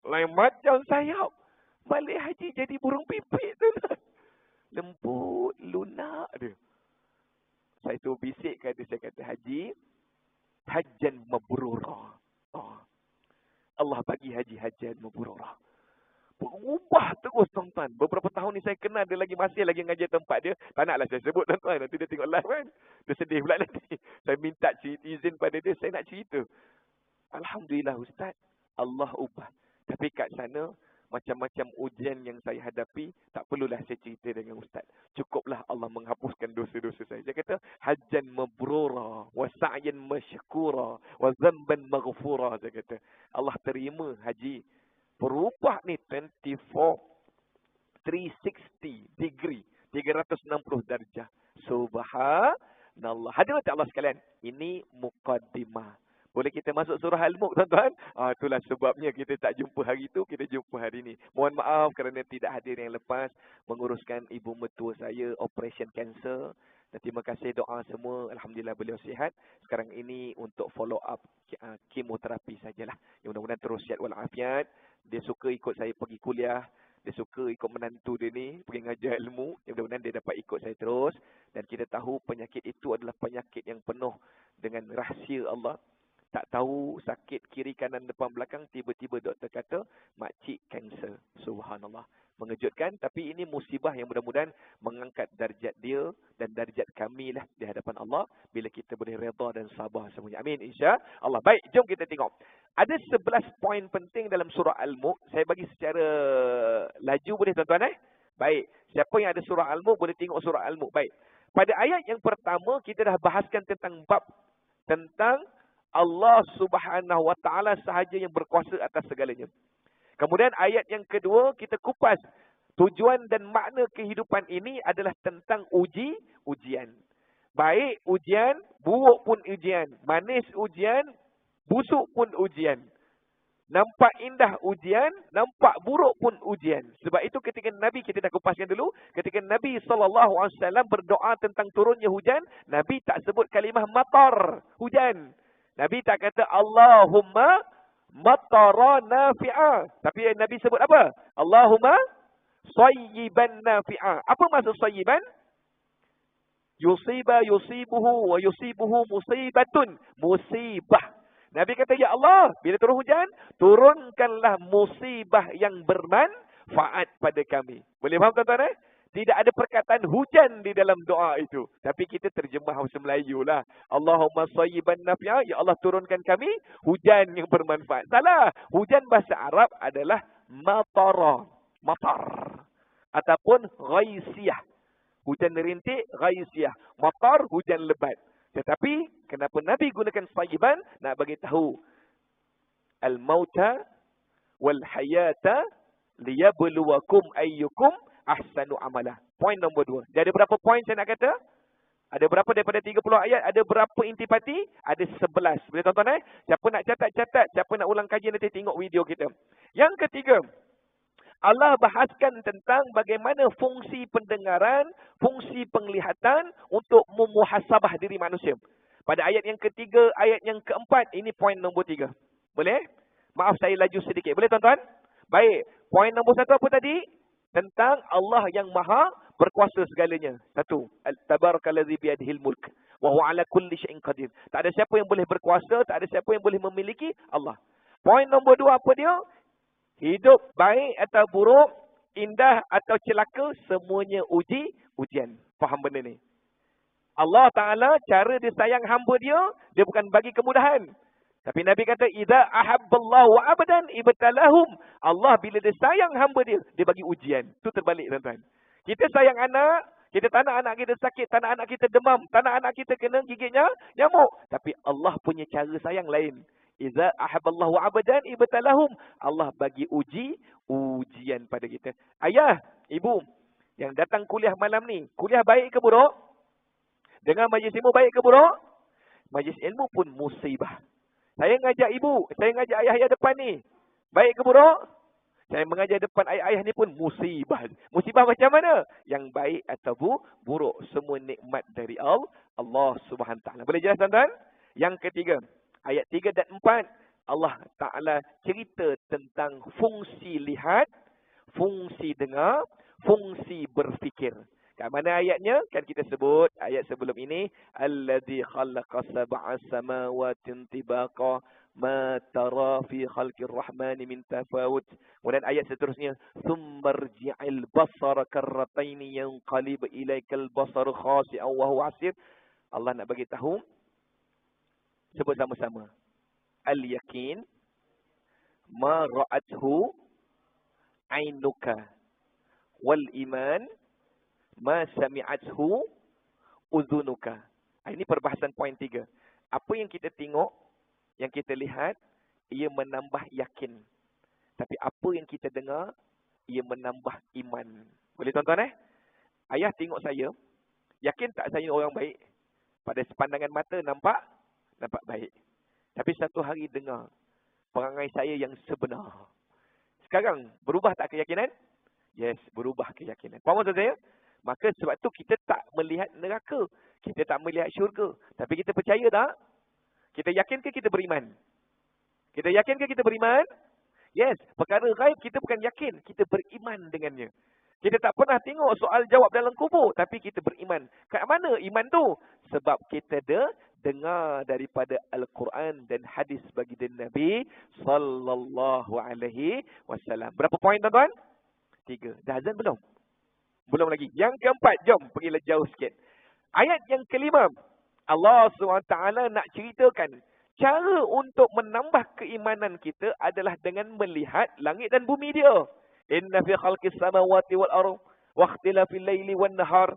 Lain macam sayap. Balik haji jadi burung pipit tuan-tuan. Lembut, lunak dia. Saya tu bisik kata, saya kata haji, hajjan mabrura. Allah bagi haji hajjan mabrura. Berubah terus tuan-tuan. Beberapa tahun ni saya kenal dia masih lagi ngajar tempat dia. Tak naklah saya sebut tuan-tuan. Nanti dia tengok live kan. Dia sedih pula nanti. Saya minta izin pada dia, saya nak cerita. Alhamdulillah Ustaz, Allah ubah. Tapi kat sana, macam-macam ujian yang saya hadapi, tak perlulah saya cerita dengan Ustaz. Cukuplah Allah menghapuskan dosa-dosa saya. Dia kata, hajjan mabrura, wa sa'yan mashkura, wa zamban maghfura. Dia kata, Allah terima haji berubah ni 360 degree. 360 darjah. Subhanallah. Hadirin Allah sekalian. Ini muqaddimah. Boleh kita masuk surah Al-Mulk, tuan-tuan? Itulah sebabnya kita tak jumpa hari itu, kita jumpa hari ini. Mohon maaf kerana tidak hadir yang lepas. Menguruskan ibu mertua saya, operation cancer. Dan terima kasih doa semua. Alhamdulillah beliau sihat. Sekarang ini untuk follow up kemoterapi sajalah. Yang mudah-mudahan terus sihat walafiat. Dia suka ikut saya pergi kuliah. Dia suka ikut menantu dia ni, pergi ngajar ilmu. Yang mudah-mudahan dia dapat ikut saya terus. Dan kita tahu penyakit itu adalah penyakit yang penuh dengan rahsia Allah. Tak tahu sakit kiri, kanan, depan, belakang. Tiba-tiba doktor kata, makcik kanser. Subhanallah. Mengejutkan. Tapi ini musibah yang mudah-mudahan mengangkat darjat dia dan darjat kami lah di hadapan Allah. Bila kita boleh redha dan sabar semuanya. Amin. InsyaAllah. Baik, jom kita tengok. Ada 11 poin penting dalam surah Al-Mulk. Saya bagi secara laju boleh tuan-tuan Baik. Siapa yang ada surah Al-Mulk boleh tengok surah Al-Mulk. Baik. Pada ayat yang pertama kita dah bahaskan tentang bab. Tentang Allah Subhanahu Wa Taala sahaja yang berkuasa atas segalanya. Kemudian ayat yang kedua kita kupas tujuan dan makna kehidupan ini adalah tentang ujian. Baik ujian, buruk pun ujian, manis ujian, busuk pun ujian. Nampak indah ujian, nampak buruk pun ujian. Sebab itu ketika Nabi, kita dah kupaskan dulu, ketika Nabi SAW berdoa tentang turunnya hujan, Nabi tak sebut kalimah matar, hujan. Nabi tak kata Allahumma matara nafi'a. Tapi Nabi sebut apa? Allahumma sayyiban nafi'a. Apa maksud sayyiban? Yusibuhu wa yusibuhu musibatun. Musibah. Nabi kata, ya Allah, bila turun hujan, turunkanlah musibah yang bermanfaat pada kami. Boleh faham tuan-tuan Tidak ada perkataan hujan di dalam doa itu. Tapi kita terjemah bahasa Melayu lah. Allahumma sayyiban nafi'a. Ya Allah turunkan kami hujan yang bermanfaat. Salah. Hujan bahasa Arab adalah matara. Matar. Ataupun ghaisiyah. Hujan rintik, ghaisiyah. Matar, hujan lebat. Tetapi, kenapa Nabi gunakan sayyiban? Nak bagi tahu. Al-mauta wal-hayata liyabluwakum ayyukum ahsanu amalah. Poin nombor 2. Jadi ada berapa poin saya nak kata? Ada berapa daripada 30 ayat? Ada berapa intipati? Ada 11. Boleh tuan-tuan Siapa nak catat-catat? Siapa nak ulang kaji nanti tengok video kita. Yang ketiga. Allah bahaskan tentang bagaimana fungsi pendengaran, fungsi penglihatan untuk memuhasabah diri manusia. Pada ayat yang ketiga, ayat yang keempat. Ini poin nombor 3. Boleh? Maaf saya laju sedikit. Boleh tuan-tuan? Baik. Poin nombor 1 apa tadi? Tentang Allah yang maha berkuasa segalanya. 1. Tabarakallazi biyadihil mulk. Wa huwa ala kulli syai'in qadir. Tak ada siapa yang boleh berkuasa, tak ada siapa yang boleh memiliki Allah. Poin nombor 2 apa dia? Hidup baik atau buruk, indah atau celaka, semuanya ujian. Faham benda ni? Allah Ta'ala cara dia sayang hamba dia bukan bagi kemudahan. Tapi Nabi kata, idza ahabballahu 'abdan ibtalahum. Allah bila dia sayang hamba dia bagi ujian. Itu terbalik tuan-tuan. Kita sayang anak, kita tak nak anak kita sakit, tak nak anak kita demam, tak nak anak kita kena gigitnya nyamuk. Tapi Allah punya cara sayang lain. Idza ahabballahu 'abdan ibtalahum. Allah bagi ujian pada kita. Ayah, ibu yang datang kuliah malam ni, kuliah baik ke buruk? Dengar majlis ilmu baik ke buruk? Majlis ilmu pun musibah. Saya ngajak ibu, saya ngajak ayah-ayah depan ni. Baik ke buruk? Saya mengajar depan ayah-ayah ni pun musibah. Musibah macam mana? Yang baik atau buruk. Semua nikmat dari Allah Subhanahu Taala. Boleh jelas tuan-tuan? Yang ketiga, ayat 3 dan 4. Allah Ta'ala cerita tentang fungsi lihat, fungsi dengar, fungsi berfikir. Kat mana ayatnya? Kan kita sebut ayat sebelum ini, allazi khalaqa sab'a samawatin tibaqa ma tara fi khalqir rahmani min tafawut. Kemudian ayat seterusnya, tsummarji'il basara karrataini yanqalib ilaikal basaru khasi'an wa huwa hasir. Allah nak bagi tahu, sebut sama-sama. Al-yakin ma ra'athu ainuka wal iman ma sami'athu udhunuka. Ini perbahasan poin 3. Apa yang kita tengok, yang kita lihat, ia menambah yakin. Tapi apa yang kita dengar, ia menambah iman. Boleh tuan-tuan Ayah tengok saya, yakin tak saya orang baik? Pada sepandangan mata nampak baik. Tapi satu hari dengar perangai saya yang sebenar. Sekarang berubah tak keyakinan? Yes, berubah keyakinan. Faham maksud saya? Maka sebab tu kita tak melihat neraka. Kita tak melihat syurga. Tapi kita percaya tak? Kita yakin ke kita beriman? Kita yakin ke kita beriman? Yes, perkara gaib kita bukan yakin. Kita beriman dengannya. Kita tak pernah tengok soal jawab dalam kubur. Tapi kita beriman. Kat mana iman tu? Sebab kita dengar daripada Al-Quran dan hadis baginda Nabi sallallahu alaihi wasallam. Berapa poin tuan-tuan? 3. Dah azan belum? Belum lagi. Yang keempat, jom pergilah jauh sikit. Ayat yang kelima. Allah SWT nak ceritakan cara untuk menambah keimanan kita adalah dengan melihat langit dan bumi dia. Inna fi khalqis samawati wal ardh wa ikhtilafil laili wan nahar.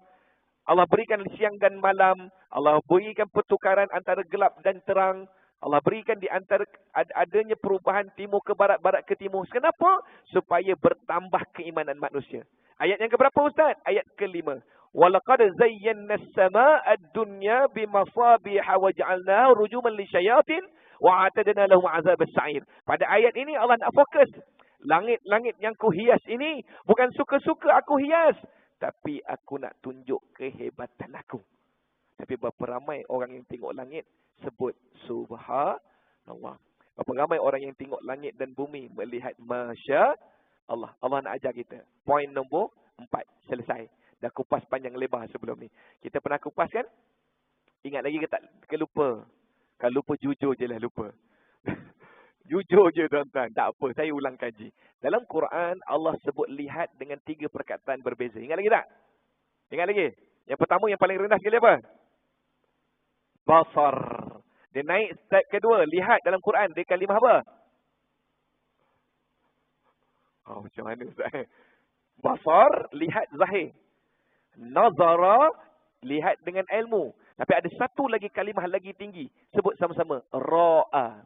Allah berikan siang dan malam. Allah berikan pertukaran antara gelap dan terang. Allah berikan di antara adanya perubahan timur ke barat, barat ke timur. Kenapa? Supaya bertambah keimanan manusia. Ayat yang keberapa Ustaz? Ayat kelima. وَلَقَدْ زَيَّنَّا السَّمَاءَ الدُّنْيَا بِمَصَابِيحَ وَجَعَلْنَاهَا رُجُومًا لِلشَّيَاطِينِ وَأَعْتَدْنَا لَهُمْ عَذَابَ السَّعِيرِ. Pada ayat ini Allah nak fokus. Langit-langit yang ku hias ini bukan suka-suka aku hias, tapi aku nak tunjuk kehebatan aku. Tapi berapa ramai orang yang tengok langit sebut subhanallah. Berapa ramai orang yang tengok langit dan bumi melihat masya Allah. Allah nak ajar kita. Poin nombor 4 selesai. Dah kupas panjang lebar sebelum ni. Kita pernah kupas kan? Ingat lagi ke tak? Ke lupa? Kalau lupa jujur je lah lupa. Jujur je tuan-tuan. Tak apa, saya ulang kaji. Dalam Quran Allah sebut lihat dengan 3 perkataan berbeza. Ingat lagi tak? Ingat lagi? Yang pertama yang paling rendah sekali apa? Basar. Dia naik step kedua. Lihat dalam Quran. Dia kalimah apa? Oh, macam mana Ustaz? Basar, lihat zahir. Nazara, lihat dengan ilmu. Tapi ada satu lagi kalimah lagi tinggi. Sebut sama-sama. Ra'a.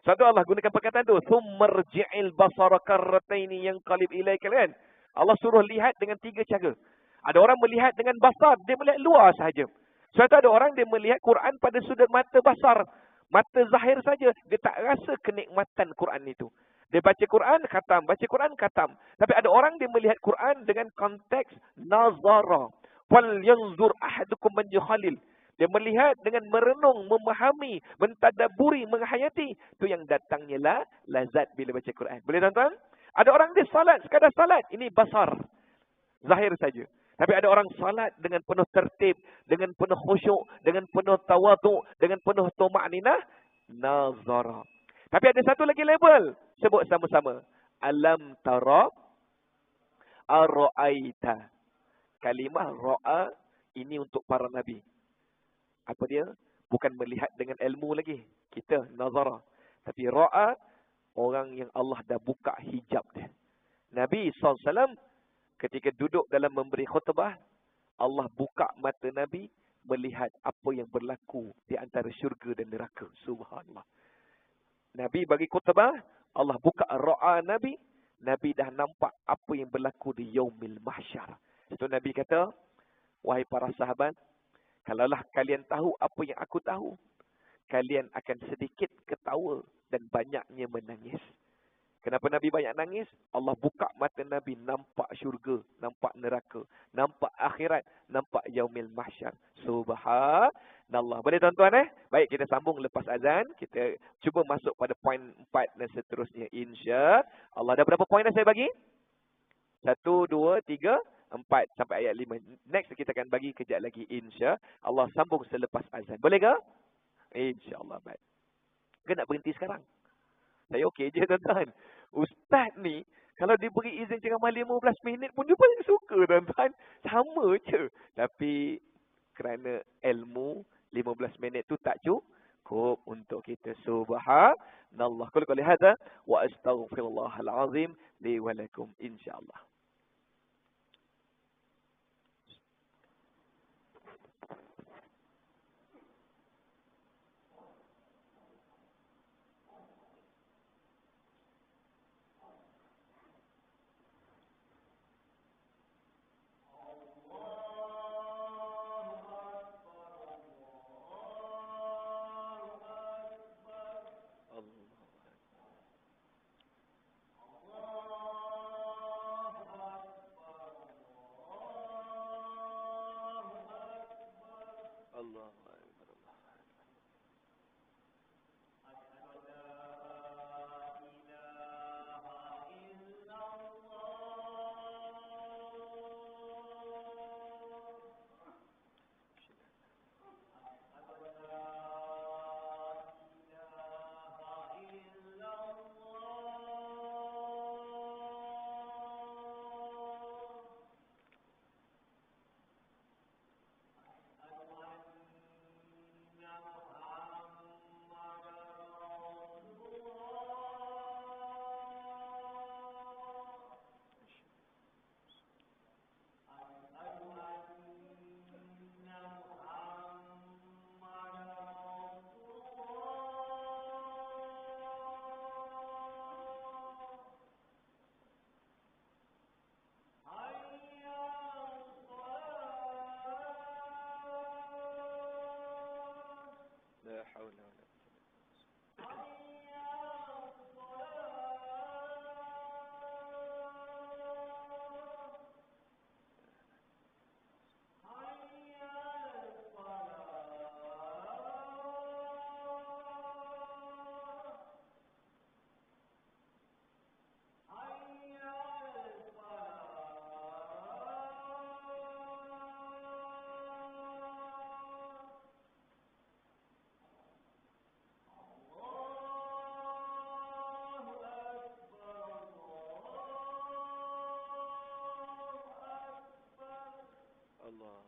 Satu Allah gunakan perkataan tu. Thummarji'il basara karrataini yang qalib ilaika kan? Allah suruh lihat dengan 3 cara. Ada orang melihat dengan basar. Dia melihat luar sahaja. Suatu ada orang dia melihat Quran pada sudut mata basar. Mata zahir saja. Dia tak rasa kenikmatan Quran itu. Dia baca Quran, khatam. Baca Quran, khatam. Tapi ada orang dia melihat Quran dengan konteks nazara. Wal yanzur ahadukum man yukhalil. Dia melihat dengan merenung, memahami, mentadaburi, menghayati. Itu yang datangnya lah lazat bila baca Quran. Boleh tuan-tuan? Ada orang dia salat, sekadar salat. Ini basar. Zahir saja. Tapi ada orang salat dengan penuh tertib, dengan penuh khusyuk, dengan penuh tawaduk, dengan penuh tuma'ninah, nazara. Tapi ada satu lagi label. Sebut sama-sama. Alam tara ara'aita. Kalimah ra'a ini untuk para nabi. Apa dia? Bukan melihat dengan ilmu lagi. Kita nazara. Tapi ra'a, orang yang Allah dah buka hijab dia. Nabi SAW ketika duduk dalam memberi khutbah, Allah buka mata Nabi melihat apa yang berlaku di antara syurga dan neraka. Subhanallah. Nabi bagi khutbah, Allah buka ra'a Nabi. Nabi dah nampak apa yang berlaku di yaumil mahsyar. Itu Nabi kata, wahai para sahabat, kalaulah kalian tahu apa yang aku tahu, kalian akan sedikit ketawa dan banyaknya menangis. Kenapa Nabi banyak nangis? Allah buka mata Nabi, nampak syurga, nampak neraka, nampak akhirat, nampak yaumil mahsyar. Subhanallah. Boleh tuan-tuan Baik, kita sambung lepas azan. Kita cuba masuk pada poin 4 dan seterusnya. Insya Allah. Dah berapa poin dah saya bagi? 1, 2, 3, 4 sampai ayat 5. Next kita akan bagi kejap lagi. Insya Allah sambung selepas azan. Boleh ke? Insya Allah. Baik. Ke nak berhenti sekarang? Saya okey je tuan-tuan. Ustaz ni, kalau dia beri izin ceramah 15 minit pun dia paling suka tuan-tuan. Sama je. Tapi kerana ilmu, 15 minit tu tak cukup untuk kita. Subhanallah. Qul hadza wa astaghfirullahal azim li wa lakum insyaallah. لا حول ولا الله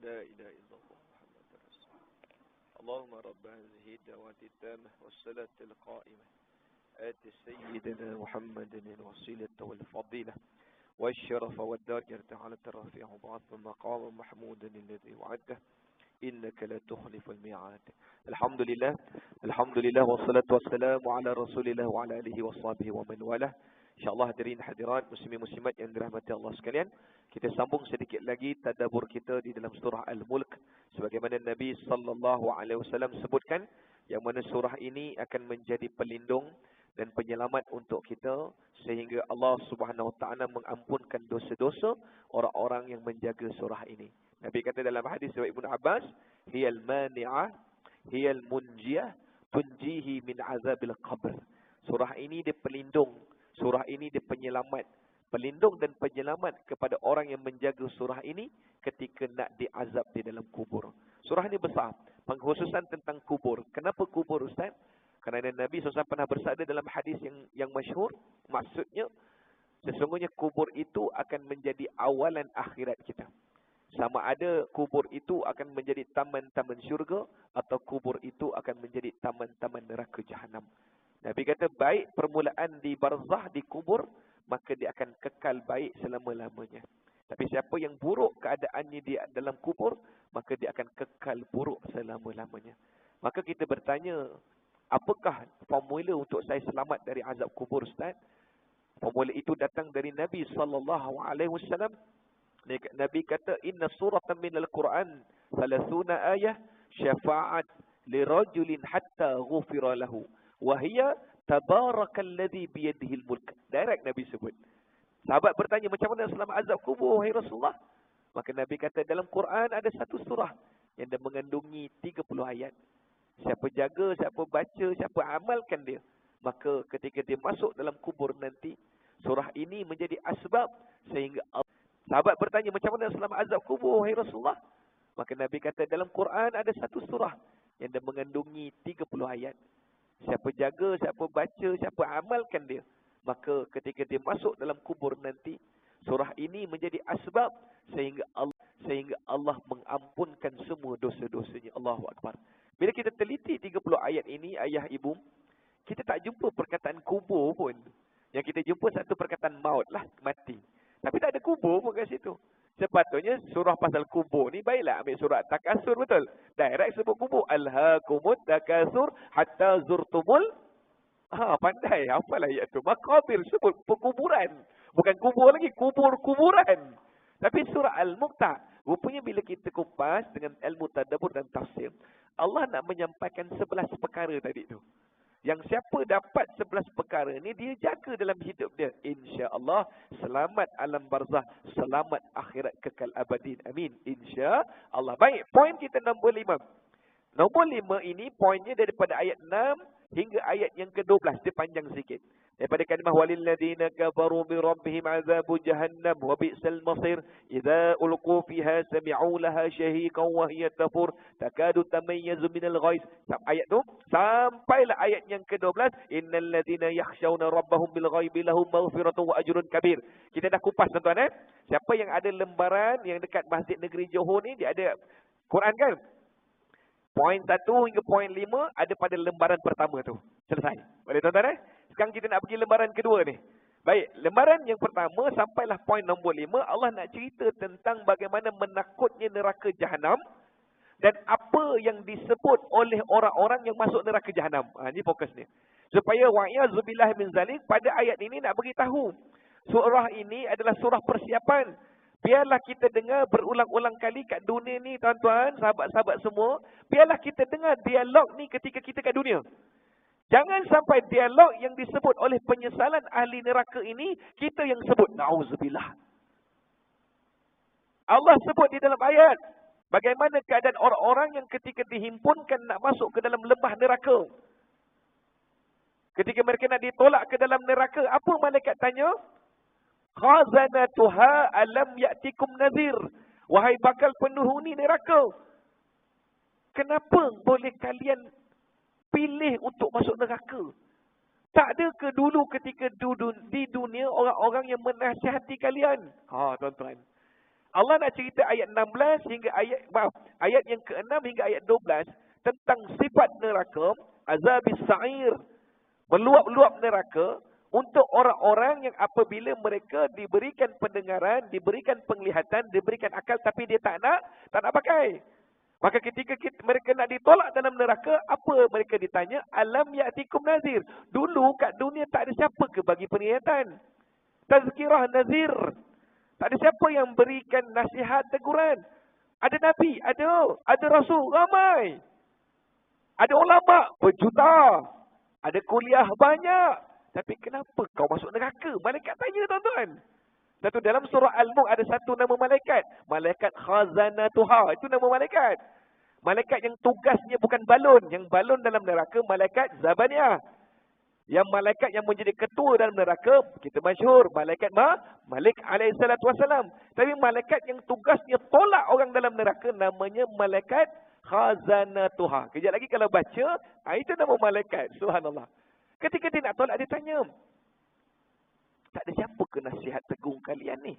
لا إله إلا الله محمد رسول الله. اللهم رب هذه الدعوة التامة والصلاة القائمة آت سيدنا محمد الوسيلة والفضيلة والشرف والدرجة على الرفيع وبعث مقام محمود الذي وعده إنك لا تخلف الميعاد. Alhamdulillah wassalatu wassalamu ala Rasulillah wa ala alihi washabihi wa man walah. InsyaAllah hadirin hadirat muslimin muslimat yang dirahmati Allah sekalian, kita sambung sedikit lagi tadabbur kita di dalam surah Al-Mulk sebagaimana Nabi sallallahu alaihi wasallam sebutkan, yang mana surah ini akan menjadi pelindung dan penyelamat untuk kita sehingga Allah Subhanahu wa taala mengampunkan dosa-dosa orang-orang yang menjaga surah ini. Nabi kata dalam hadis riwayat Ibnu Abbas, hiyal mani'ah hiyal munjiyah tunjihi min azabil qabr. Surah ini dia pelindung, surah ini dia penyelamat, pelindung dan penyelamat kepada orang yang menjaga surah ini ketika nak diazab di dalam kubur. Surah ini besar, pengkhususan tentang kubur. Kenapa kubur, Ustaz? Kerana Nabi SAW pernah bersabda dalam hadis yang masyhur, maksudnya sesungguhnya kubur itu akan menjadi awalan akhirat kita. Sama ada kubur itu akan menjadi taman-taman syurga atau kubur itu akan menjadi taman-taman neraka jahanam. Nabi kata baik permulaan di barzah, di kubur, maka dia akan kekal baik selama-lamanya. Tapi siapa yang buruk keadaannya di dalam kubur, maka dia akan kekal buruk selama-lamanya. Maka kita bertanya, apakah formula untuk saya selamat dari azab kubur, Ustaz? Formula itu datang dari Nabi SAW. Nabi kata, inna suratan minal Quran 30 ayah syafa'at lirajulin hatta ghufira lahu wa hiya tabarakalladzi biyadihil mulk. Direct Nabi sebut. Sahabat bertanya, macam mana selamat azab kubur, wahai Rasulullah? Maka Nabi kata, dalam Quran ada satu surah yang dia mengandungi 30 ayat. Siapa jaga, siapa baca, siapa amalkan dia, maka ketika dia masuk dalam kubur nanti, surah ini menjadi asbab sehingga sahabat bertanya, macam mana selamat azab kubur, wahai Rasulullah? Maka Nabi kata, dalam Quran ada satu surah yang dia mengandungi 30 ayat. Siapa jaga, siapa baca, siapa amalkan dia, maka ketika dia masuk dalam kubur nanti, surah ini menjadi asbab sehingga Allah mengampunkan semua dosa-dosanya. Allahu Akbar. Bila kita teliti 30 ayat ini, ayah ibu, kita tak jumpa perkataan kubur pun. Yang kita jumpa satu perkataan maut lah, mati. Tapi tak ada kubur pun kat situ. Sepatutnya surah pasal kubur ni, baiklah ambil surat Takasur, betul? Direct sebut kubur. Alhaakumut takasur hatta zurtumul. Pandai, hafal ayat tu. Maqabir, sebut perkuburan. Bukan kubur lagi, kubur-kuburan. Tapi surah Al-Mulk tak. Rupanya bila kita kupas dengan ilmu tadabbur dan tafsir, Allah nak menyampaikan 11 perkara tadi tu. Yang siapa dapat 11 perkara ni, dia jaga dalam hidup dia, insya-Allah selamat alam barzah, selamat akhirat kekal abadin. Amin. Insya-Allah. Baik, poin kita nombor 5. Nombor 5 ini poinnya daripada ayat 6 hingga ayat yang ke-12. Dia panjang sikit. Daripada kalimah walil ladzina kafaru bi rabbihim azabu jahannam wa bi'sal masir idza ulqu fiha sami'u laha shahiqan wa hiya tafur takadu tamayyazu minal ghaiz. Ayat tu sampailah ayat yang ke-12, innal ladzina yakhshawna rabbahum bil ghaibi lahum maghfiratun wa ajrun kabir. Kita dah kupas tuan-tuan. Siapa yang ada lembaran yang dekat Masjid Negeri Johor ni, dia ada Quran kan? Poin 1 hingga poin 5 ada pada lembaran pertama tu. Selesai. Boleh tuan-tuan? Sekarang kita nak pergi lembaran kedua ni. Baik, lembaran yang pertama sampailah poin nombor 5. Allah nak cerita tentang bagaimana menakutnya neraka jahanam dan apa yang disebut oleh orang-orang yang masuk neraka Jahanam. Ini fokus ni. Supaya wa'iyadzubillah min zalik, pada ayat ini nak beritahu. Surah ini adalah surah persiapan. Biarlah kita dengar berulang-ulang kali kat dunia ni, tuan-tuan, sahabat-sahabat semua. Biarlah kita dengar dialog ni ketika kita kat dunia. Jangan sampai dialog yang disebut oleh penyesalan ahli neraka ini, kita yang sebut. Na'udzubillah. Allah sebut di dalam ayat, bagaimana keadaan orang-orang yang ketika dihimpunkan nak masuk ke dalam lembah neraka. Ketika mereka nak ditolak ke dalam neraka, apa malaikat tanya? Khazanatuha alam ya'tikum nazir. Wahai bakal penghuni neraka, kenapa boleh kalian pilih untuk masuk neraka? Tak ada ke dulu ketika di dunia orang-orang yang menasihati kalian? Tuan-tuan, Allah nak cerita ayat 16 hingga ayat yang ke-6 hingga ayat 12 tentang sifat neraka, azabis sa'ir, meluap-luap neraka untuk orang-orang yang apabila mereka diberikan pendengaran, diberikan penglihatan, diberikan akal tapi dia tak nak pakai. Maka ketika mereka nak ditolak dalam neraka, apa mereka ditanya? Alam ya'tikum nazir. Dulu kat dunia tak ada siapa ke bagi peringatan. Tazkirah nazir. Tak ada siapa yang berikan nasihat teguran. Ada Nabi, ada Rasul, ramai. Ada ulama, berjuta. Ada kuliah banyak. Tapi kenapa kau masuk neraka? Malaikat tanya, tuan-tuan. Satu dalam surah Al-Mulk ada satu nama malaikat. Malaikat Khazanatuha. Itu nama malaikat. Malaikat yang tugasnya bukan balon. Yang balon dalam neraka, malaikat Zabaniyah. Yang malaikat yang menjadi ketua dalam neraka, kita masyhur, malaikat Malik alaihissalatu wassalam. Tapi malaikat yang tugasnya tolak orang dalam neraka, namanya malaikat Khazanatuha. Kejap lagi kalau baca, itu nama malaikat. Subhanallah. Ketika dia nak tolak, dia tanya, tak ada siapa ke nasihat tegung kalian ni?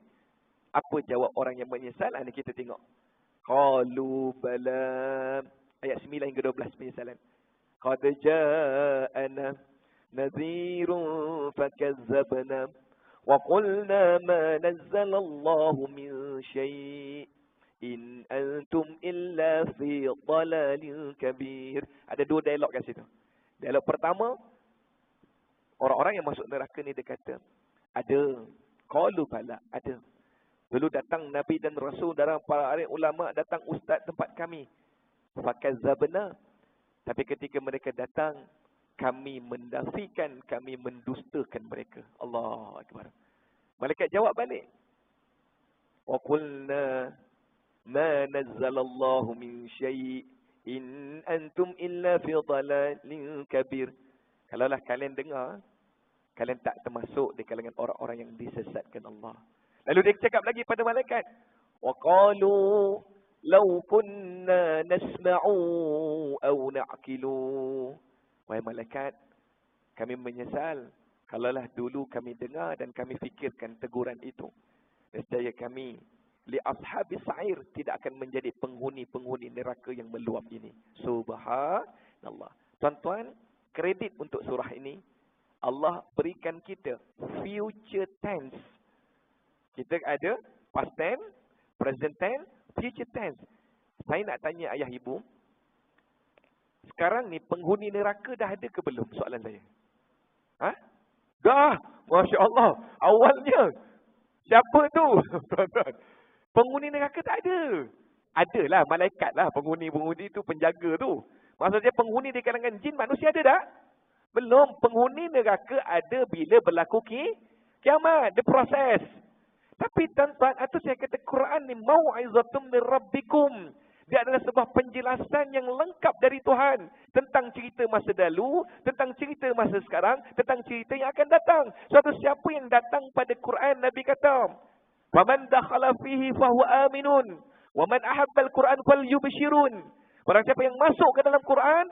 Apa jawab orang yang menyesal? Ini kita tengok. Qalu bala. Ayat 9 hingga 12 penyesalan. Qad ja'ana nadhirun fakazzabna wa qulna ma nazzala Allahu min syai' in antum illa fi dhalalin kabir. Ada dua dialog kat situ. Dialog pertama, orang-orang yang masuk neraka ni dia kata, ada. Qalu bala, ada. Dulu datang Nabi dan Rasul, darah para alim ulama, datang ustaz tempat kami. Fakazzabna. Tapi ketika mereka datang, kami mendafikan, kami mendustakan mereka. Allahu Akbar. Malaikat jawab balik. Wa qulna ma nazzalallahu min syai' in antum illa fi dhalalin kabir. Kalaulah kalian dengar, kalian tak termasuk di kalangan orang-orang yang disesatkan Allah. Lalu dia cakap lagi pada malaikat, wa qalu law kunna nasma'u aw na'qilu. Wahai malaikat, kami menyesal kalaulah dulu kami dengar dan kami fikirkan teguran itu. Nescaya kami li ashabis sa'ir tidak akan menjadi penghuni-penghuni neraka yang meluap ini. Subhanallah. Tuan-tuan, kredit untuk surah ini, Allah berikan kita future tense. Kita ada past tense, present tense, future tense. Saya nak tanya ayah ibu, sekarang ni penghuni neraka dah ada ke belum? Soalan saya. Dah. Masya Allah. Awalnya. Siapa tu? Penghuni neraka tak ada. Adalah malaikat lah. Penghuni tu penjaga tu. Maksudnya penghuni di kalangan jin manusia ada tak? Belum. Penghuni neraka ada bila berlaku kiamat. The process. Tapi tuan-tuan, itu saya kata Quran ni mau'izatum min rabbikum. Dia adalah sebuah penjelasan yang lengkap dari Tuhan tentang cerita masa lalu, tentang cerita masa sekarang, tentang cerita yang akan datang. Suatu siapa yang datang pada Quran, Nabi kata, "Faman dakhala fihi fahuwa aminun, wa man ahabba al-Quran falyubshirun." Barang siapa yang masuk ke dalam Quran,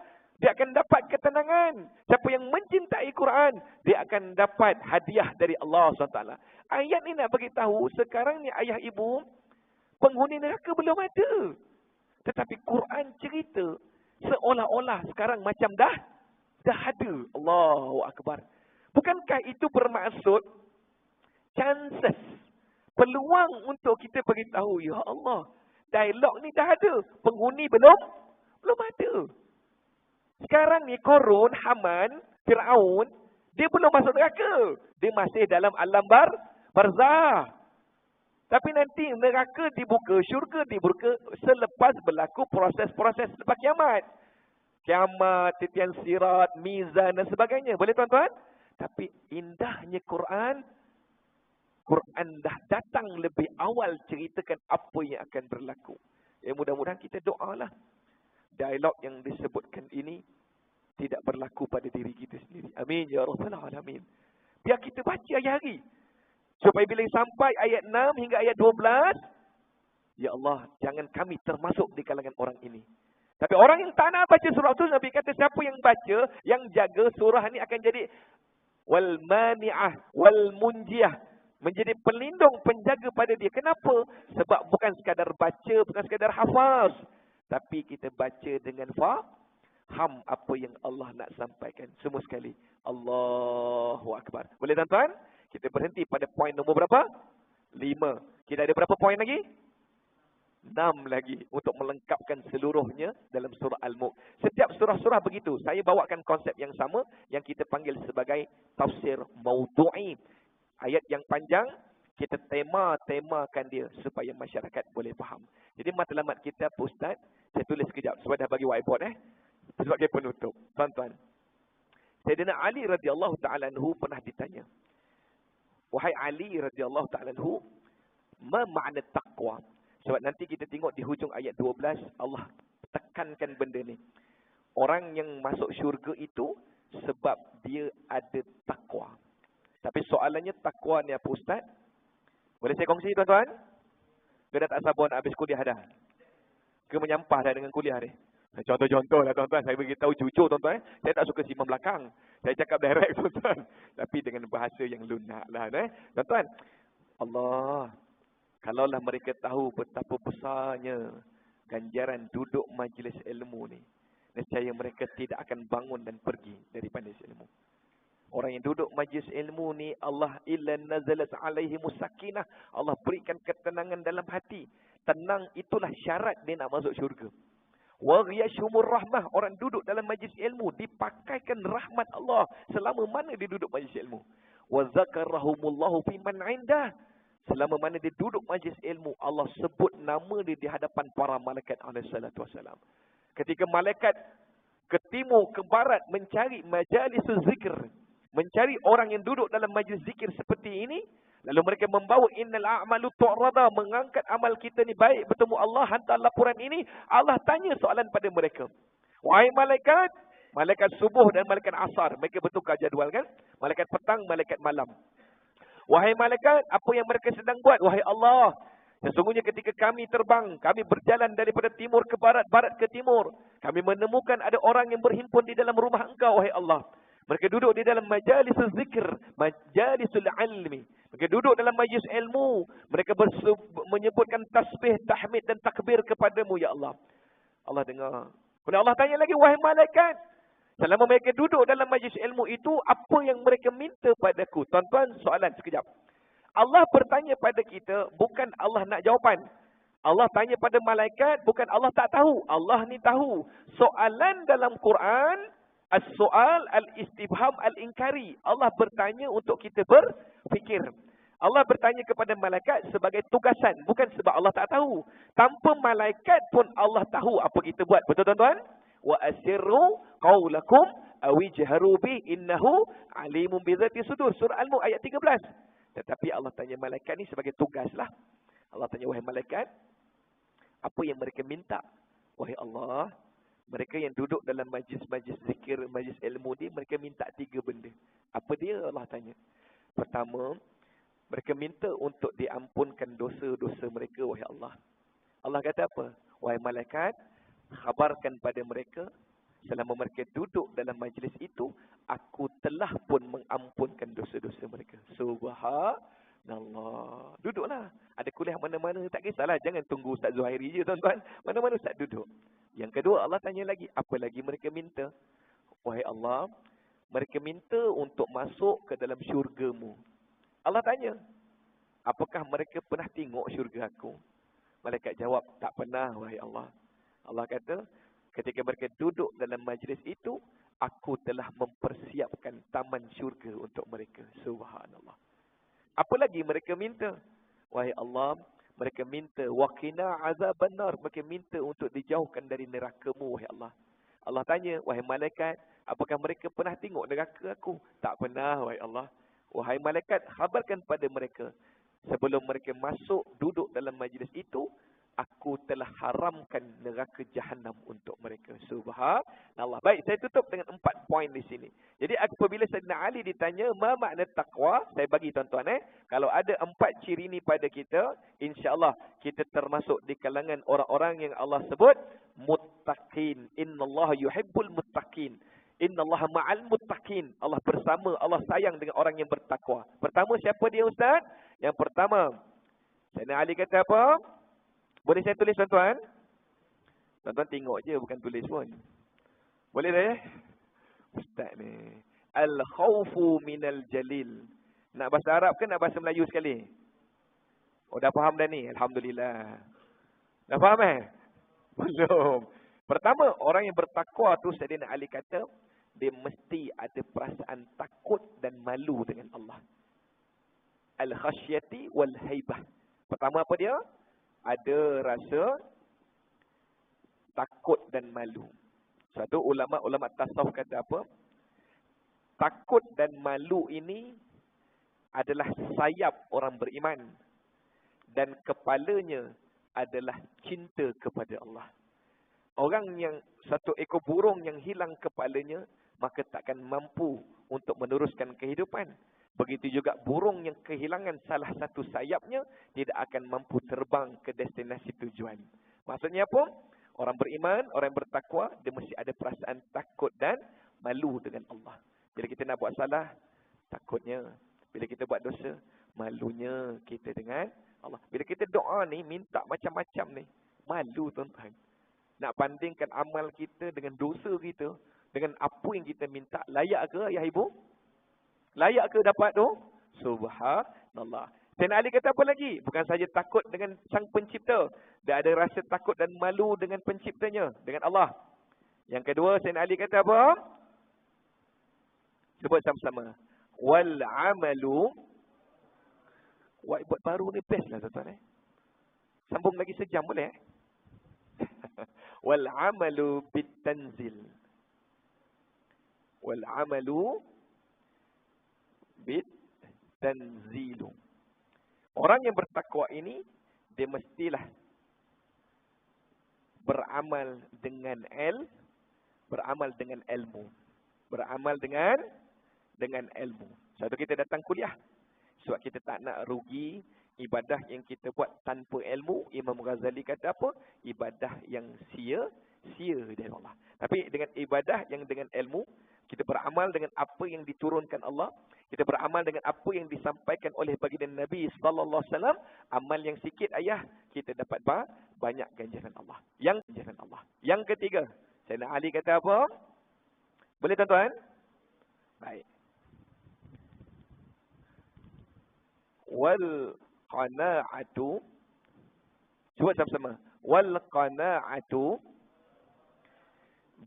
dia akan dapat ketenangan. Siapa yang mencintai Quran, dia akan dapat hadiah dari Allah SWT. Ayat ni nak beritahu, sekarang ni ayah ibu, penghuni neraka belum ada. Tetapi Quran cerita, seolah-olah sekarang macam dah ada. Allahu Akbar. Bukankah itu bermaksud, chances, peluang untuk kita beritahu, ya Allah, Dialog ni dah ada. Penghuni belum ada. Sekarang ni Korun, Haman, Fir'aun, dia belum masuk neraka. Dia masih dalam alam barzah. Tapi nanti neraka dibuka, syurga dibuka selepas berlaku proses-proses lepas kiamat. Kiamat, titian sirat, mizan dan sebagainya. Boleh tuan-tuan? Tapi indahnya Quran dah datang lebih awal ceritakan apa yang akan berlaku. Mudah-mudahan kita doalah. Dialog yang disebutkan ini tidak berlaku pada diri kita sendiri. Amin ya rabbal alamin. Biar kita baca hari-hari. Supaya bila sampai ayat 6 hingga ayat 12, ya Allah, jangan kami termasuk di kalangan orang ini. Tapi orang yang tak nak baca surah tu, Nabi kata siapa yang baca, yang jaga surah ni akan jadi wal mani'ah wal munjiyah, menjadi pelindung, penjaga pada dia. Kenapa? Sebab bukan sekadar baca, bukan sekadar hafaz, tapi kita baca dengan faham apa yang Allah nak sampaikan. Semua sekali, Allahu Akbar. Boleh tuan-tuan? Kita berhenti pada poin nombor berapa? 5. Kita ada berapa poin lagi? 6 lagi untuk melengkapkan seluruhnya dalam surah Al-Mulk. Setiap surah-surah begitu. Saya bawakan konsep yang sama yang kita panggil sebagai tafsir maudhu'i. Ayat yang panjang, kita temakan dia supaya masyarakat boleh faham. Jadi matlamat kita, Pak Ustaz, saya tulis sekejap sebab dah bagi whiteboard sebagai penutup. Tuan-tuan, Sayyidina Ali radhiyallahu ta'ala anhu pernah ditanya, wahai Ali radhiyallahu ta'ala anhu, ma makna taqwa? Sebab nanti kita tengok di hujung ayat 12, Allah tekankan benda ni. Orang yang masuk syurga itu sebab dia ada takwa. Tapi soalannya, takwa ni apa Ustaz? Boleh saya kongsi tuan-tuan? Ke dah tak sabar nak habis kuliah dah? Ke menyampah dah dengan kuliah ni? Contoh-contoh lah tuan-tuan. Saya beritahu jujur tuan-tuan. Saya tak suka simpan belakang. Saya cakap direct tuan-tuan. Tapi dengan bahasa yang lunak lah. Tuan-tuan, Allah, kalaulah mereka tahu betapa besarnya ganjaran duduk majlis ilmu ni, nescaya mereka tidak akan bangun dan pergi daripada ilmu. Orang yang duduk majlis ilmu ni, Allah illa nazalat alaihimus sakinah. Allah berikan ketenangan dalam hati. Tenang itulah syarat dia nak masuk syurga. Wa ghiyashumur rahmah. Orang duduk dalam majlis ilmu dipakaikan rahmat Allah selama mana dia duduk majlis ilmu. Wa zakarahumullahu fi man 'indah. Selama mana dia duduk majlis ilmu, Allah sebut nama dia di hadapan para malaikat alaihissalatu wassalam. Ketika malaikat ke timur, ke barat mencari majalisul zikr, mencari orang yang duduk dalam majlis zikir seperti ini, lalu mereka membawa innal a'malu tu'rada, mengangkat amal kita ni baik bertemu Allah, hantar laporan ini. Allah tanya soalan pada mereka. Wahai malaikat, malaikat subuh dan malaikat asar, mereka bertukar jadual kan? Malaikat petang, malaikat malam. Wahai malaikat, apa yang mereka sedang buat? Wahai Allah, sesungguhnya ketika kami terbang, kami berjalan daripada timur ke barat, barat ke timur, kami menemukan ada orang yang berhimpun di dalam rumah engkau, wahai Allah. Mereka duduk di dalam majalisul zikr, majalisul ilmi. Mereka duduk dalam majlis ilmu. Mereka menyebutkan tasbih, tahmid dan takbir kepadamu, ya Allah. Allah dengar. Kemudian Allah tanya lagi, wahai malaikat, selama mereka duduk dalam majlis ilmu itu, apa yang mereka minta padaku? Tuan-tuan, soalan sekejap. Allah bertanya pada kita, bukan Allah nak jawapan. Allah tanya pada malaikat, bukan Allah tak tahu. Allah ni tahu. Soalan dalam Quran, as-soal al-istibham al-inkari. Allah bertanya untuk kita berfikir. Allah bertanya kepada malaikat sebagai tugasan, bukan sebab Allah tak tahu. Tanpa malaikat pun Allah tahu apa kita buat. Betul tuan-tuan? Wa asirru qaulakum aw ijharu bi innahu alimun bi dzati sudur. Surah Al-Mulk ayat 13. Tetapi Allah tanya malaikat ni sebagai tugaslah. Allah tanya, wahai malaikat, apa yang mereka minta? Wahai Allah, mereka yang duduk dalam majlis-majlis zikir, majlis ilmu ni, mereka minta 3 benda. Apa dia? Allah tanya. Pertama, mereka minta untuk diampunkan dosa-dosa mereka, wahai Allah. Allah kata apa? Wahai malaikat, khabarkan pada mereka, selama mereka duduk dalam majlis itu, aku telah pun mengampunkan dosa-dosa mereka. Subhanallah. Duduklah. Ada kuliah mana-mana, tak kisahlah. Jangan tunggu Ustaz Zuhairi je tuan-tuan. Mana-mana Ustaz duduk. Yang kedua, Allah tanya lagi, apa lagi mereka minta? Wahai Allah, mereka minta untuk masuk ke dalam syurga-Mu. Allah tanya, apakah mereka pernah tengok syurga aku? Malaikat jawab, tak pernah wahai Allah. Allah kata, ketika mereka duduk dalam majlis itu, aku telah mempersiapkan taman syurga untuk mereka. Subhanallah. Apa lagi mereka minta? Wahai Allah, mereka minta waqina azaban nar. Mereka minta untuk dijauhkan dari neraka-Mu, wahai Allah. Allah tanya, wahai malaikat, apakah mereka pernah tengok neraka aku? Tak pernah, wahai Allah. Wahai malaikat, khabarkan pada mereka, sebelum mereka masuk duduk dalam majlis itu, aku telah haramkan neraka Jahannam untuk mereka. Subhanallah. Baik, saya tutup dengan 4 poin di sini. Jadi apabila Sayyidina Ali ditanya, ma makna taqwa? Saya bagi tuan-tuan kalau ada 4 ciri ni pada kita, insya-Allah kita termasuk di kalangan orang-orang yang Allah sebut muttaqin. Innallaha yuhibbul muttaqin. Innallaha ma'al muttaqin. Allah bersama, Allah sayang dengan orang yang bertakwa. Pertama, siapa dia Ustaz? Yang pertama, Sayyidina Ali kata apa? Boleh saya tulis tuan-tuan? Tuan-tuan tengok je, bukan tulis pun. Boleh dah? Ustaz ni. Al-khawfu minal jalil. Nak bahasa Arab ke nak bahasa Melayu sekali? Oh, dah faham dah ni? Alhamdulillah. Dah faham Belum. Pertama, orang yang bertakwa tu Sayyidina Ali kata, dia mesti ada perasaan takut dan malu dengan Allah. Al-khasyati wal-haibah. Pertama apa dia? Ada rasa takut dan malu. Satu ulama tasawuf kata apa? Takut dan malu ini adalah sayap orang beriman. Dan kepalanya adalah cinta kepada Allah. Orang yang satu ekor burung yang hilang kepalanya, maka takkan mampu untuk meneruskan kehidupan. Begitu juga burung yang kehilangan salah satu sayapnya, tidak akan mampu terbang ke destinasi tujuan. Maksudnya apa? Orang beriman, orang yang bertakwa, dia mesti ada perasaan takut dan malu dengan Allah. Bila kita nak buat salah, takutnya. Bila kita buat dosa, malunya kita dengan Allah. Bila kita doa ni, minta macam-macam ni, malu tuan-tuan. Nak bandingkan amal kita dengan dosa kita, dengan apa yang kita minta, layak ke ayah ibu? Layak ke dapat tu? Subhanallah. Sayyidina Ali kata apa lagi? Bukan saja takut dengan sang pencipta. Dia ada rasa takut dan malu dengan penciptanya, dengan Allah. Yang kedua, Sayyidina Ali kata apa? Sebut sama-sama. Wal amalu. Whiteboard baru ni best lah tuan-tuan. Sambung lagi sejam boleh Wal amalu bit tanzil. Wal amalu bit tanzilu. Orang yang bertakwa ini, dia mestilah beramal dengan beramal dengan ilmu. Beramal dengan ilmu. Satu kita datang kuliah sebab kita tak nak rugi. Ibadah yang kita buat tanpa ilmu, Imam Ghazali kata apa? Ibadah yang sia-sia dari Allah. Tapi dengan ibadah yang dengan ilmu, kita beramal dengan apa yang diturunkan Allah, kita beramal dengan apa yang disampaikan oleh baginda Nabi sallallahu alaihi wasallam, amal yang sikit ayah, kita dapat banyak ganjaran Allah. Yang ketiga, Sayyidina Ali kata apa? Boleh tuan-tuan? Baik. Wal qana'atu. Sebut sama-sama. Wal qana'atu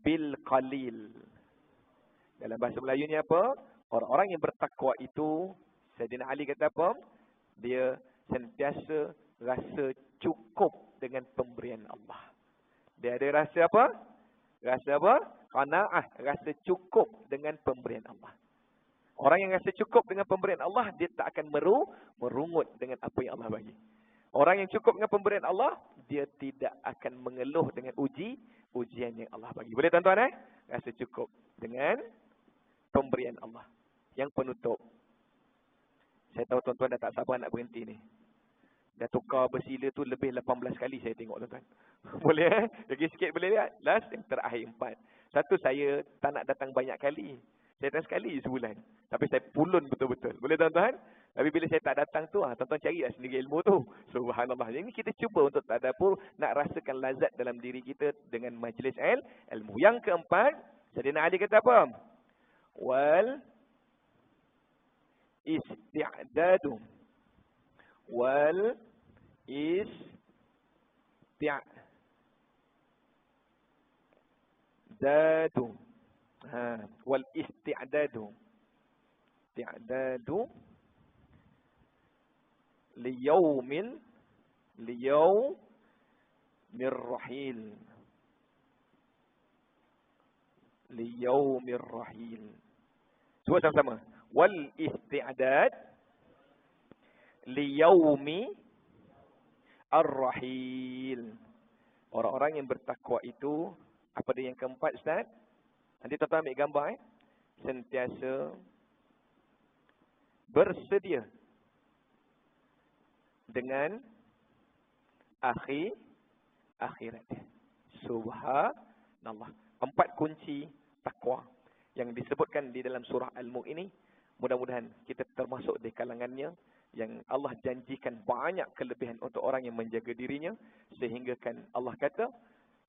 bil qalil. Dalam bahasa Melayu ni apa? Orang-orang yang bertakwa itu, Sayyidina Ali kata apa? Dia sentiasa rasa cukup dengan pemberian Allah. Dia ada rasa apa? Rasa apa? Qanaah, rasa cukup dengan pemberian Allah. Orang yang rasa cukup dengan pemberian Allah, dia tak akan merungut dengan apa yang Allah bagi. Orang yang cukup dengan pemberian Allah, dia tidak akan mengeluh dengan ujian yang Allah bagi. Boleh tuan-tuan Rasa cukup dengan pemberian Allah. Yang penutup. Saya tahu tuan-tuan dah tak sabar nak berhenti ni. Dah tukar bersila tu lebih 18 kali saya tengok tuan-tuan. Boleh Lagi sikit boleh lihat? Last yang terakhir 4. Satu, saya tak nak datang banyak kali. Saya datang sekali sebulan. Tapi saya pulun betul-betul. Boleh tuan-tuan? Tapi bila saya tak datang tu, tuan-tuan carilah sendiri ilmu tu. Subhanallah. Ini kita cuba untuk tadabbur, nak rasakan lazat dalam diri kita dengan majlis ilmu. Yang keempat, Sayyidina Ali kata apa? Wal isti'dadu. Wal isti'dadu. Wal isti'dadu. Isti'dadu liyaumil rahil. Liyaumir rahil. Cuba sama-sama. Wal isti'dad liyaumi ar-rahil. Orang-orang yang bertakwa itu, apa dia yang keempat, Ustaz? Nanti tuan-tuan ambil gambar. Sentiasa bersedia dengan akhirat. Subhanallah. 4 kunci takwa yang disebutkan di dalam surah Al-Mulk ini. Mudah-mudahan kita termasuk di kalangannya yang Allah janjikan banyak kelebihan untuk orang yang menjaga dirinya. Sehingga kan Allah kata,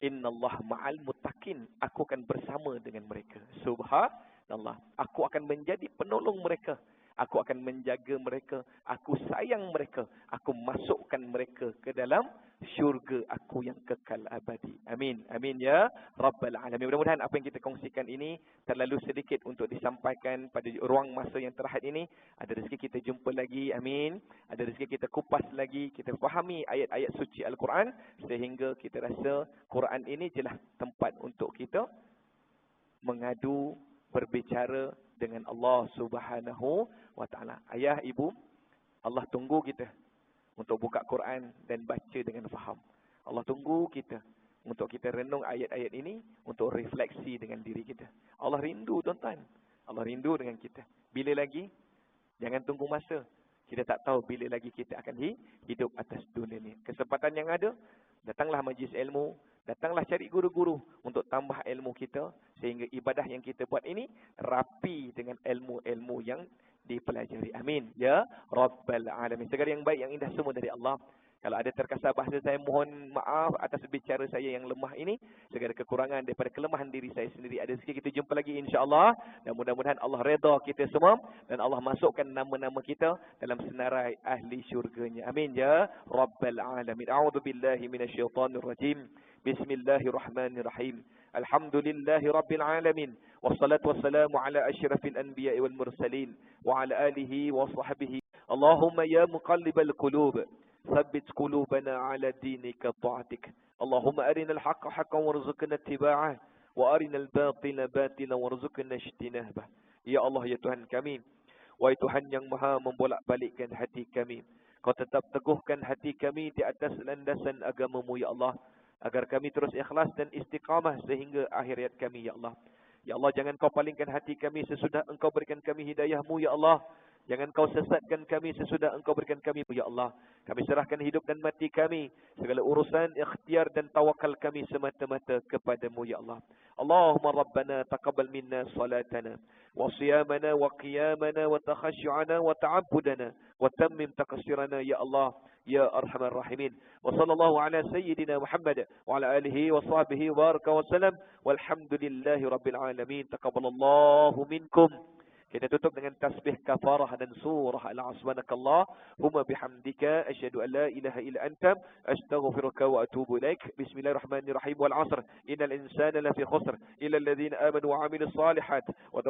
Innallah ma'al muttaqin. Aku akan bersama dengan mereka. Subhanallah. Aku akan menjadi penolong mereka. Aku akan menjaga mereka. Aku sayang mereka. Aku masukkan mereka ke dalam syurga aku yang kekal abadi. Amin. Amin ya Rabbal Alamin. Mudah-mudahan apa yang kita kongsikan ini terlalu sedikit untuk disampaikan pada ruang masa yang terakhir ini. Ada rezeki kita jumpa lagi. Amin. Ada rezeki kita kupas lagi. Kita fahami ayat-ayat suci Al-Quran. Sehingga kita rasa Quran ini jelas tempat untuk kita mengadu, berbicara dengan Allah Subhanahu wa ta'ala. Ayah, ibu, Allah tunggu kita untuk buka Quran dan baca dengan faham. Allah tunggu kita untuk kita renung ayat-ayat ini, untuk refleksi dengan diri kita. Allah rindu, tuan-tuan. Allah rindu dengan kita. Bila lagi? Jangan tunggu masa. Kita tak tahu bila lagi kita akan hidup atas dunia ini. Kesempatan yang ada, datanglah majlis ilmu, datanglah cari guru-guru untuk tambah ilmu kita, sehingga ibadah yang kita buat ini rapi dengan ilmu-ilmu yang dipelajari. Amin ya Rabbal Alamin. Segala yang baik, yang indah semua dari Allah. Kalau ada terkasar bahasa saya, mohon maaf atas bicara saya yang lemah ini. Segala kekurangan daripada kelemahan diri saya sendiri. Ada sikit kita jumpa lagi insya-Allah. Dan mudah-mudahan Allah redha kita semua. Dan Allah masukkan nama-nama kita dalam senarai ahli syurganya. Amin ya Rabbal Alamin. A'udzu billahi minasyaitonir rajim. Bismillahirrahmanirrahim. Alhamdulillahi Rabbil Alamin. Wassalatu wassalamu ala asyrafil anbiya'i wal mursalin. Wa ala alihi wa sahbihi. Allahumma ya muqallibal qulub. ثبت قلوبنا على دينك طاعتك. اللهم أرنا الحق حقا وارزقنا اتباعه وأرنا الباطل باطلا وارزقنا اجتنابه. Ya Allah, ya Tuhan kami, wahai Tuhan yang maha membolak-balikkan hati kami, Kau tetap teguhkan hati kami di atas landasan agama-Mu ya Allah, agar kami terus ikhlas dan istiqamah sehingga akhir hayat kami ya Allah. Ya Allah, jangan Kau palingkan hati kami sesudah Engkau berikan kami hidayah-Mu ya Allah. Jangan Kau sesatkan kami sesudah Engkau berikan kami, ya Allah. Kami serahkan hidup dan mati kami, segala urusan, ikhtiar dan tawakal kami semata-mata kepada-Mu, ya Allah. Allahumma Rabbana taqabbal minna salatana, wa siyamana, wa qiyamana, wa takhashu'ana, wa ta'abudana, wa tammim taqsirana, ya Allah, ya Arhamar Rahimin. Wa sallallahu ala Sayyidina Muhammad, wa ala alihi wa sahbihi, wa baraka wa salam, walhamdulillahi Rabbil Alamin. Taqabbalallahu minkum. Kita tutup dengan tasbih kafarah dan surah Al-Aswanakallah. Huma bihamdika asyhadu an la ilaha illa anta astaghfiruka wa atubu ilaik. Bismillahirrahmanirrahim. Wal 'asr innal insana lafi khusr illa alladhina amanu wa 'amilus salihat wa